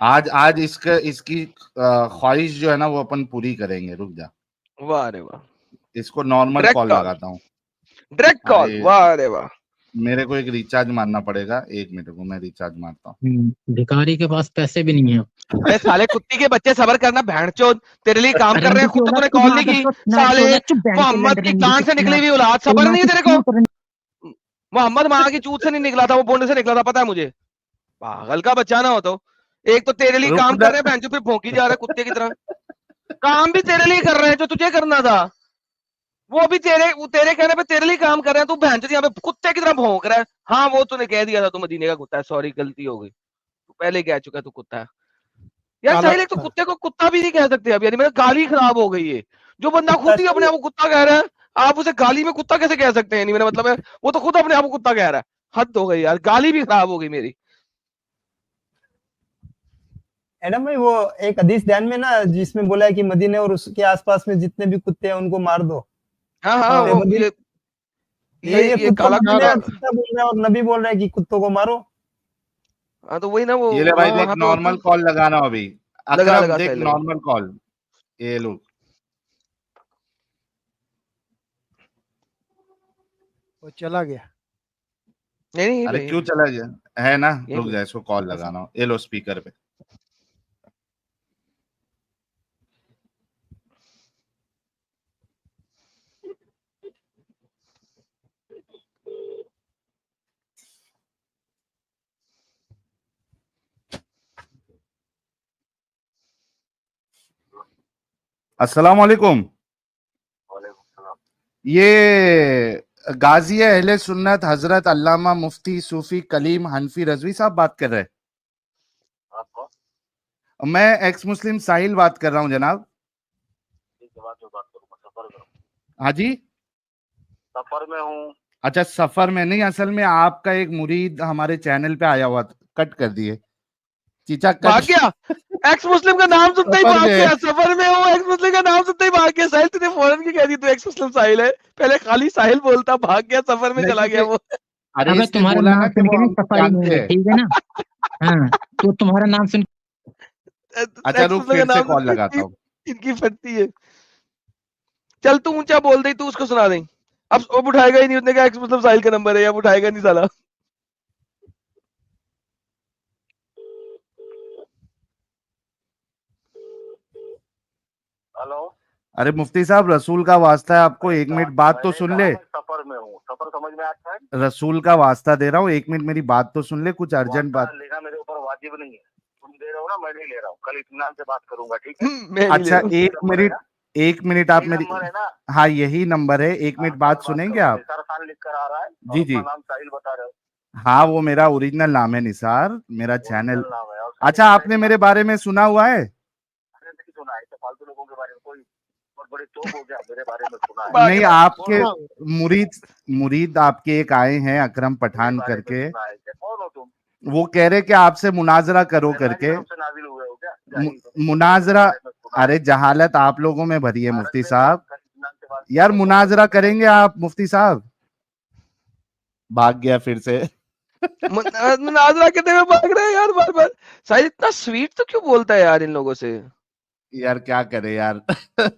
आज आज इसका इसकी ख्वाहिश जो है ना वो अपन पूरी करेंगे, रुक जा। वाह रे वाह। इसको नॉर्मल डायरेक्ट कॉल कॉल, लगाता हूँ। डायरेक्ट कॉल, अरे वाह रे वाह। मेरे को एक रिचार्ज मारना पड़ेगा, 1 मिनट को मैं रिचार्ज मारता हूँ। भिखारी के पास पैसे भी नहीं है। अरे साले कुत्ती के बच्चे, सबर करना बहनचोद, तेरे लिए काम कर रहे रंडी हैं, की खुद तो औलाद, तूने चुप कॉल नहीं नाटक की। तो नाटक की साले औलाद, चुप बहन के मोहम्मद लंड की रंडी कान की से निकली चुनाव। हुई औलाद, तेरी सबर माँ नहीं है की तेरे को। चूत। मोहम्मद माँ की चूत से नहीं निकला था, वो बोंडे से निकला था, पता है मुझे। पागल का बच्चा ना हो तो। एक तो तेरे लिए रुक काम ना। कर रहे हैं, बहन चो फिर भौंकी जा रहा है कुत्ते की तरह। काम भी तेरे लिए कर रहे हैं जो तुझे करना था। वो तेरे कहने पे तेरे लिए काम कर रहे हैं, तू बहन चो यहाँ पे कुत्ते की तरह भौंक रहा है। हाँ वो तूने कह दिया था तू मदीने का कुत्ता है, सॉरी गलती हो गई, तू पहले कह चुका है तू कुत्ता है। यार काला साहिल, एक तो कुत्ता। कुत्ते को कुत्ता भी नहीं कह सकते अब, यानी मेरा गाली खराब हो गई है। जो बंदा कुत्ता खुद ही सही अपने है। आप को कुत्ता कह रहा है, आप उसे गाली में कुत्ता कैसे कह सकते हैं? नहीं मेरा मतलब है, वो तो खुद अपने आप को कुत्ता कह रहा है। हद हो गई यार, गाली भी खराब हो गई मेरी। एडम भाई वो एक हदीस ध्यान में ना जिसमें बोला है कि मदीने और उसके आसपास में जितने भी कुत्ते हैं उनको मार दो। हाँ हाँ, हाँ तो वो मदीने, तो ये ये खुद को काला मदीने कुत्ता। और कुत्ता बोल रहा है और नबी बोल रहा है कि कुत्तों को मारो। हाँ तो वही ना वो ये ले भाई देख, वहां पे होता। नॉर्मल कॉल लगा रहा हूँ अभी। लगा अकरम लगा देख, साहिल लगा। नॉर्मल कॉल, ये लोग। वो चला गया। नहीं नहीं, अरे यहीं क्यों पे चला गया है ना, यहीं रुक पे जा, इसको कॉल ऐसा। लगाना, ये लो स्पीकर पे। अस्सलाम वालेकुम। ये गाजी अहले सुन्नत हजरत अल्लामा मुफ्ती सूफी कलीम हनफी रजवी साहब बात कर रहे हैं? मैं एक्स मुस्लिम साहिल बात कर रहा हूँ जनाब। हाँ जी, सफर में हूँ। अच्छा सफर में नहीं, असल में आपका एक मुरीद हमारे चैनल पे आया हुआ था, कट कर दिए चीचा, भाग कट। गया। एक्स मुस्लिम का नाम सुनते ही सफर भाग में। गया। सफर में हूँ, एक्स मुस्लिम का नाम सुनते ही भाग गया। साहिल तूने फौरन की कह दी तू एक्स मुस्लिम साहिल है। पहले खाली साहिल बोलता, भाग गया, सफर में नहीं, चला गया वो। अरे अबे इसने तुम्हारा बोला ना नाम कि सुन वो के नहीं हमको सफारी में जानते हुए, हैं। ठीक है ना? हाँ, तो तुम्हारा नाम सुन अच्छा एक्स रुक, मुस्लिम का फिर से नाम कॉल सुनते लगाता हूँ। इनकी फटती है। चल तू ऊंचा बोल दे, तू उसको सुना दे। अब उठाएगा ही नहीं, उसने कहा एक्स मुस्लिम साहिल का नंबर है, अब उठाएगा नहीं साला। हेलो, अरे मुफ्ती साहब, रसूल का वास्ता है आपको, एक मिनट बात तो सुन ले। मैं सफर में हूँ। सफर समझ में आता है? रसूल का वास्ता दे रहा हूँ, एक मिनट मेरी बात तो सुन ले, कुछ अर्जेंट बात। लेना मेरे ऊपर वाजिब नहीं है। तुम दे रहे हो ना, मैं नहीं ले रहा हूँ। कल इत्मीनान से बात करूंगा, ठीक है? मैं नहीं ले अच्छा रहा हूँ। एक मिनट आप मेरी, नंबर है ना? हाँ यही नंबर है, एक मिनट बात सुनेंगे आप? निसार खान लिख कर आ रहा है। जी जी, नाम साहिल बता रहे हो? हाँ वो मेरा ओरिजिनल नाम है निसार, मेरा चैनल। नाम है। अच्छा आपने मेरे बारे में सुना हुआ है? नहीं सुना है, तो फालतू लोगों के बारे में कोई बहुत बड़े तोप हो गया। मेरे बारे में सुना है? नहीं, आपके मुरीद आपके एक आए हैं अकरम पठान करके, कौन हो तुम? वो कह रहे कि आपसे मुनाजरा करो करके। नाजिल हुए हो क्या? मुनाजरा, अरे जहालत आप लोगों में भरी है मुफ्ती साहब। यार मुनाजरा करेंगे आप मुफ्ती साहब? भाग गया फिर से। मुनाजरा करने में भाग रहे हैं यार बार बार। साहिल इतना स्वीट तो क्यों बोलता है यार इन लोगों से? यार क्या करे यार।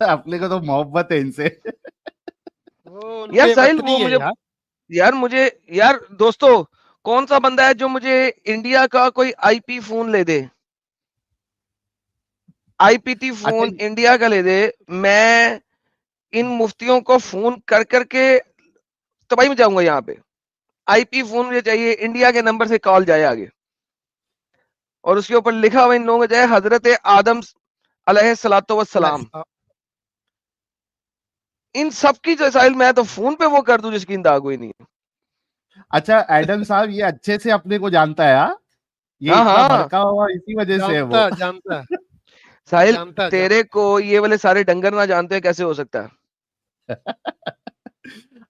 अपने को तो मोहब्बत है इनसे। यार साहिल वो मुझे यार दोस्तों, कौन सा बंदा है जो मुझे इंडिया का कोई आईपी फोन ले दे, आईपीटी फोन इंडिया का ले दे। मैं इन मुफ्तियों को फोन कर करके तबाही में जाऊंगा। यहाँ पे आईपी फोन मुझे चाहिए, इंडिया के नंबर से कॉल जाए आगे, और उसके ऊपर लिखा हुआ इन लोगों का जाए हजरत आदम अलैहिस्सलातो वस्सलाम। इन सब की जो साहिल मैं तो फोन पे वो कर दूं जिसकी दाग हुई नहीं। अच्छा एडम साहब ये अच्छे से अपने को जानता है, हाँ? ये हाँ, इतना हाँ। भड़का हुआ इसी वजह से है वो। जानता साहिल तेरे को ये वाले सारे डंगर ना जानते हैं, कैसे हो सकता है?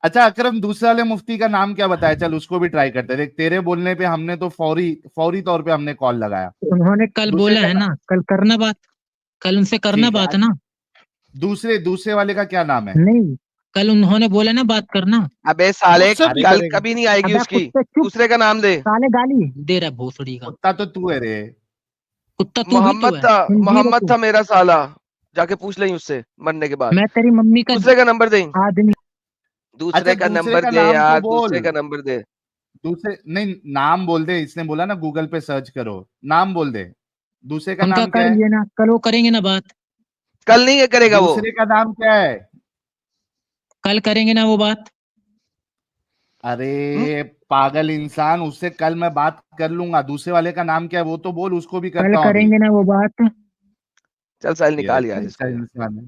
अच्छा अकरम, दूसरे वाले मुफ्ती का नाम क्या बताया? चल उसको भी ट्राई करते हैं। देख तेरे बोलने पे हमने तो फौरी तौर पे हमने कॉल लगाया। उन्होंने कल बोला है ना, कल करना बात, कल उनसे करना बात ना। दूसरे वाले का क्या नाम है? नहीं, कल उन्होंने बोला ना बात करना। अबे साले कल कभी नहीं आएगी उसकी। दूसरे का नाम दे। साले गाली दे रहा है भोसड़ी का। कुत्ता तो तू है रे। कुत्ता तू भी तो है। मोहम्मद था मेरा साला, जाके पूछ ले उससे मरने के बाद। मैं तेरी मम्मी का दूसरे का नंबर दे। आदमी। दूसरे का नंबर दे यार, दूसरे का नंबर दे। दूसरे नहीं, नाम बोल दे। इसने बोला ना गूगल पे सर्च करो, नाम बोल दे। दूसरे का नाम क्या है? ना कल वो करेंगे ना बात। कल नहीं करेगा वो। दूसरे का नाम क्या है? कल करेंगे ना वो बात। अरे पागल इंसान, उससे कल मैं बात कर लूंगा। दूसरे वाले का नाम क्या है वो तो बोल, उसको भी करता हूं। कल करेंगे ना वो बात। चल साहिल निकाल यार इसको।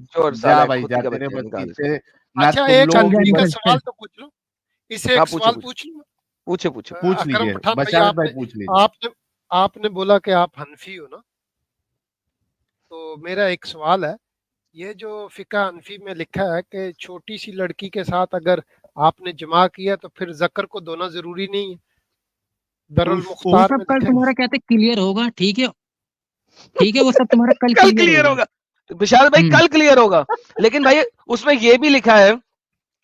छोड़ जा साला, भाई जा, तेरे बच्चे। अच्छा एक अनफी का सवाल तो पूछ लो, इससे एक सवाल पूछ लो। पूछ लीजिए बशारत भाई, पूछ लीजिए। आपने बोला कि आप हनफी हो ना, तो मेरा एक सवाल है। ये जो फिका हनफी में लिखा है कि छोटी सी लड़की के साथ अगर आपने जमा किया तो फिर ज़कर को दोना जरूरी नहीं है। दरुल मुख्तार में कल तुम्हारा कहते क्लियर होगा, ठीक है? ठीक है, वो सब तुम्हारा कल क्लियर होगा। विशाल भाई कल क्लियर होगा। लेकिन भाई उसमें ये भी लिखा है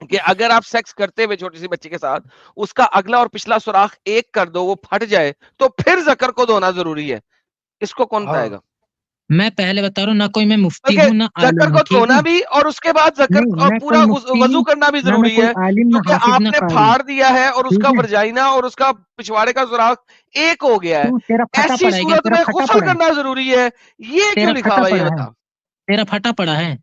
कि अगर आप सेक्स करते हुए छोटी सी बच्ची के साथ उसका अगला और पिछला सुराख एक कर दो, वो फट जाए, तो फिर ज़कर को धोना जरूरी है। इसको कौन बताएगा? मैं पहले बता रहा हूँ ना, कोई मैं मुफ्ती हूँ ना ज़कर को धोना भी, और उसके बाद ज़कर और पूरा वजू करना भी जरूरी है, क्योंकि आपने फाड़ दिया है और उसका वर्जाइना और उसका पिछवाड़े का सुराख एक हो गया है। ऐसी सूरत में गुस्ल करना जरूरी है। ये क्यों लिखा हुआ है ये बता। तेरा फटा पड़ा है।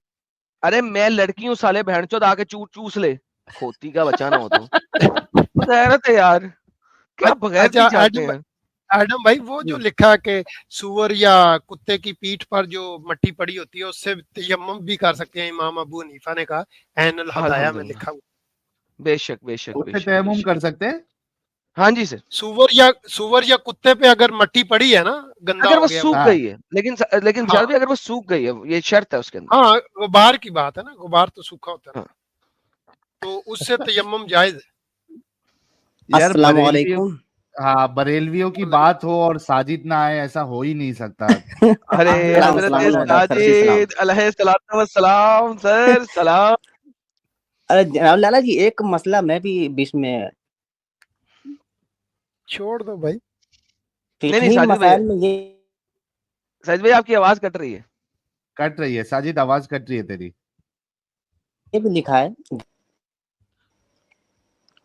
अरे मैं लड़की हूँ साले, भैंचोद आके चूस ले, खोती का बच्चा ना हो तो। गैरत है यार, क्या बगैर चाहते हैं। एडम भाई वो जो लिखा है कि सूअर या कुत्ते की पीठ पर जो मट्टी पड़ी होती है उससे तयम्मुम भी कर सकते हैं, इमाम अबू हनीफा ने कहा, ऐन अल हदाया में अल्हम्दुलिल्लाह, लिखा हुआ। बेशक बेशक उससे बेशक तयम्मुम बेशक। कर सकते हैं। हाँ जी सर, सूअर या कुत्ते पे अगर मट्टी पड़ी है ना, गंदा अगर हो वो गया, सूख हाँ गई है, लेकिन हाँ जाद भी अगर वो सूख गई है, ये शर्त है उसके अंदर। हाँ, गुबार की बात है ना, गुबार तो सूखा होता है ना, हाँ। तो उससे तयम्मुम जायज है। यार अस्सलाम बरेलवियों, वालेकुम। हाँ बरेलवियों की बात हो और साजिद ना आए, ऐसा हो ही नहीं सकता। अरे अहले सलाम हजरत सलाम हदीस है। डॉक्टर जी, सलाम। साजिद अलैहिस्सलातु वस्सलाम सर, सलाम। अरे जनाब लाला जी, एक मसला मैं भी बीच में, छोड़ दो भाई। नहीं फिकही साजिद भाई, मसाइल में ये साजिद भाई आपकी आवाज कट रही है। कट रही है साजिद, आवाज कट रही है तेरी। भी लिखा है।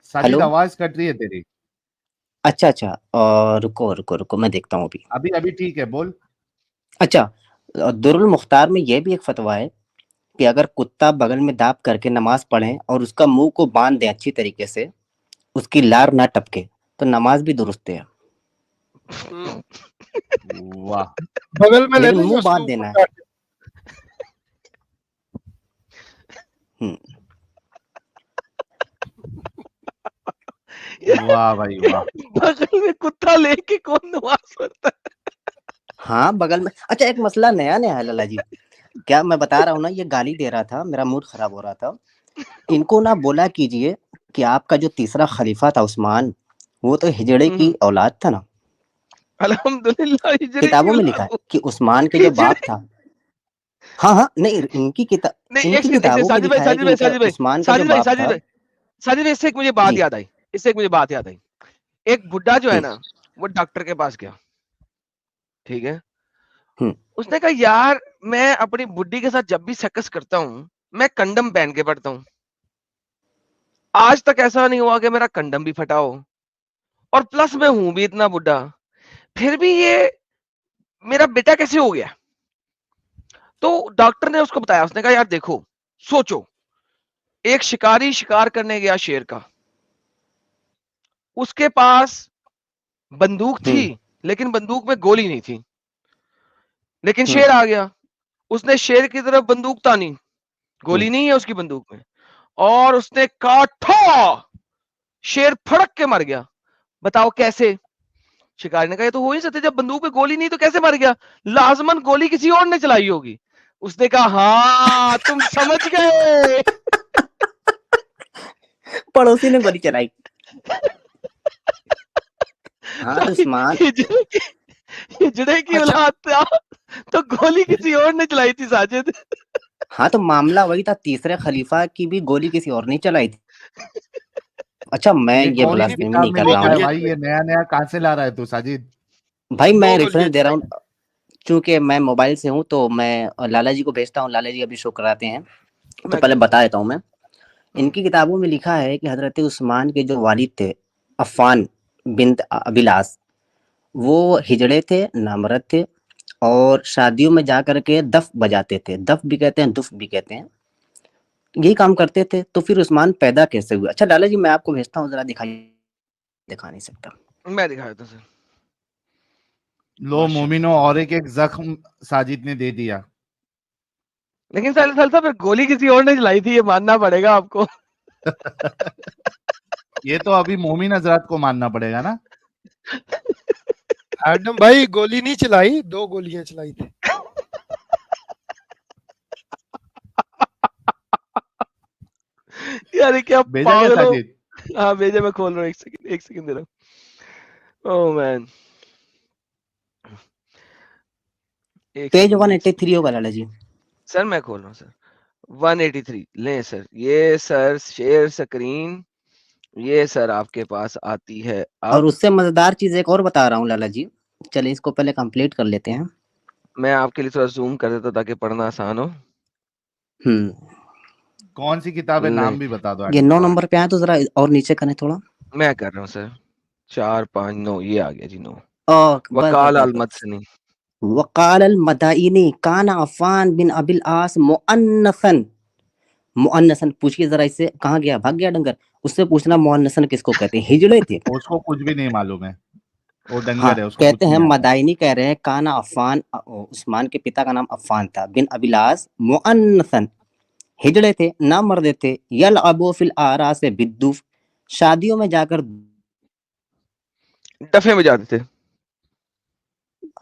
साजिद हेलो, आवाज कट रही है तेरी। अच्छा अच्छा, और रुको रुको रुको, मैं देखता हूँ अभी। अभी अभी ठीक है, बोल। अच्छा, दुरुल मुख्तार में ये भी एक फतवा है कि अगर कुत्ता बगल में दाब करके नमाज पढ़े और उसका मुंह को बांध दे अच्छी तरीके से, उसकी लार ना टपके, तो नमाज भी दुरुस्त है। वाह, बगल में लेकिन लेना या मुंह उसके बांध ऊपर देना है। बैठ के? हम्म, वाह भाई वाह। बगल में कुत्ता लेके कौन नमाज पढ़ता है? हाँ बगल में। अच्छा, एक मसला नया नया है लाला जी, क्या मैं बता रहा हूँ ना, ये गाली दे रहा था, मेरा मूड खराब हो रहा था। इनको ना बोला कीजिए कि आपका जो तीसरा खलीफा था उस्मान, वो तो हिजड़े की औलाद था ना। अल्हम्दुलिल्लाह, हिजड़े की किताबों में लिखा औलाद है हो। कि उस्मान के जो बाप हिजड़े, था। हाँ हाँ, नहीं नहीं एक इनकी सेकंड, किताबों में साजिद भाई, लिखा है साजिद कि भाई, इनका साजिद भाई, उस्मान का जो साजिद भाई, बाप साजिद था। भाई, साजिद भाई, इससे एक मुझे बात जी याद आई, इससे एक मुझे बात याद आई। एक बुड्ढा जो है हम्म ना, वो डॉक्टर के पास गया, ठीक है। हम्म उसने कहा यार, मैं अपनी बुड्ढी के साथ जब भी सेक्स करता हूँ, मैं कंडम पहन के पड़ता हूँ। आज तक ऐसा नहीं हुआ कि मेरा कंडम भी फटा हो, और प्लस मैं हूं भी इतना बुड्ढा, फिर भी ये मेरा बेटा कैसे हो गया? तो डॉक्टर ने उसको बताया, उसने कहा यार देखो, सोचो, एक शिकारी शिकार करने गया शेर का, उसके पास बंदूक थी, हम्म लेकिन बंदूक में गोली नहीं थी। लेकिन शेर हम्म आ गया, उसने शेर की तरफ बंदूक तानी, हम्म गोली नहीं है उसकी बंदूक में, और उसने काठा, शेर फड़क के मर गया। बताओ कैसे? शिकारी ने कहा ये तो हो ही सकता, जब बंदूक में गोली नहीं तो कैसे मर गया? लाजमन गोली किसी और ने चलाई होगी। उसने कहा हाँ, तुम समझ गए। पड़ोसी ने गोली चलाई। हाँ तो उस्मान, हिजड़े की, हिजड़े की अच्छा औलाद था, तो गोली किसी और ने चलाई थी साजिद। हाँ तो मामला वही था, तीसरे खलीफा की भी गोली किसी और ने चलाई थी। अच्छा, मैं ये ये कौन सी ब्लास्फेमी किताब नहीं में कर दो रहा लिखा है हूँ गोलियां भाई? चलाई, ये नया नया कहाँ से ला रहा है तू साजिद? भाई, मैं 2 गोलियां रेफरेंस दे रहा चलाई। हूँ। चूंकि मैं मोबाइल से हूँ तो मैं लाला जी को भेजता हूँ, लाला जी अभी शो कराते हैं, तो मैं पहले करता बता देता हूँ मैं। इनकी किताबों में लिखा है कि हजरत उस्मान के जो वालिद थे, अफ़ान बिन अबिलास, वो हिजड़े थे, नामर्द थे, और शादियों में जा करके दफ बजाते थे। दफ भी कहते हैं, दुफ भी कहते हैं, यही काम करते थे। तो फिर उस्मान पैदा कैसे हुए? अच्छा लाला जी, मैं आपको भेजता हूँ, जरा दिखाई, दिखा नहीं सकता। हूं, मैं दिखा देता सर। लो मोमिनो, और एक एक जख्म साजिद ने दे दिया। लेकिन साहब गोली किसी और ने चलाई थी, ये मानना पड़ेगा आपको। ये तो अभी मोमिन हजरत को मानना पड़ेगा ना। एडम भाई गोली नहीं चलाई, 2 गोलियां चलाई थी। यार ये क्या भेजा क्या पागल हो। साजिद? हाँ भेजा, मैं खोल रहा हूँ, एक सेकंड दे रहा हूँ। ओह मैन, एक पेज सेकंड, एक 183 होगा लाला जी। सर मैं खोल रहा हूँ सर। 183 लें सर, ये सर शेयर स्क्रीन, ये सर आपके पास आती है और अब। उससे मजेदार चीज एक और बता रहा हूँ लाला जी, चलिए इसको पहले कंप्लीट कर लेते हैं। मैं आपके लिए थोड़ा जूम कर देता हूँ ताकि पढ़ना आसान हो। कौन सी किताब है, नहीं, नाम भी बता दो ये एडम 9 भाई। नंबर पे आया तो जरा और नीचे करें थोड़ा। मैं कर रहा हूँ सर। 4 5 9 ये आ गया जी, 9। बस बस वकाल बस अल बस। मदसनी। वकाल अल मदाइनी काना अफान बिन अबिल आस मुअन्नसन। मुअन्नसन पूछिए जरा इससे, कहाँ गया, भाग गया डंगर? उससे पूछना मुअन्नसन किसको कहते हैं, हिजड़े थे। उसको कुछ भी नहीं मालूम है। वो डंगर हाँ, है, उसको कहते कुछ हैं नहीं आता। मदाइनी कह रहे हैं काना अफ़ान, उस्मान के पिता का नाम अफ़ान था, बिन अबिलास मुअन्नसन, हिजड़े थे, ना मर्दे थे, यल अबो फिल आरा से बिद्दूफ, शादियों में जाकर डफे में जाते थे।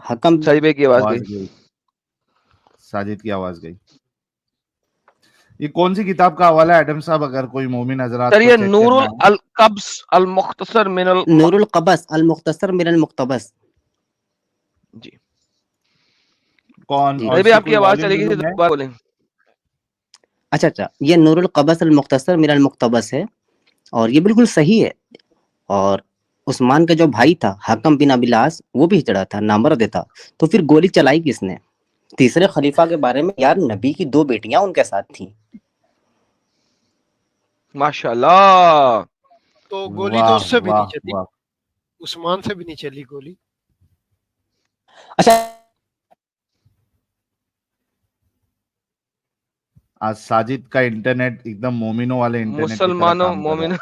हकम साजिद भाई की आवाज आवाज गई। गई, साजिद की आवाज गई। ये कौन सी किताब का हवाला है एडम साहब, अगर कोई मोमिन हजरात सर को ये चेक नूरुल करना है? अल कब्स अल मुख्तसर मिनल नूरुल कबस अल मुख्तसर मिनल मुक्तबस। जी कौन, जी। और साजिद भाई इसकी आपकी कोई आवाज वॉल्यूम चली गई थी, वॉल्यूम है? दोबारा बोलें। अच्छा, ये नूरुल कबस अल मुख्तसर मिनल मुक्तबस है और ये बिल्कुल सही है। और उस्मान का जो भाई था हकम बिन अबिलास, वो भी हिजड़ा था, नामर्द था। तो फिर गोली चलाई किसने? तीसरे खलीफा के बारे में यार, नबी की 2 बेटियां उनके साथ थी। माशाल्लाह। तो गोली तो वाह उससे भी नहीं वाह चली, वाह। उस्मान से भी नहीं चली गोली। अच्छा, आज साजिद का इंटरनेट एकदम मोमिनों वाले इंटरनेट की तरह मुसलमानों काम कर रहा है। मोमिन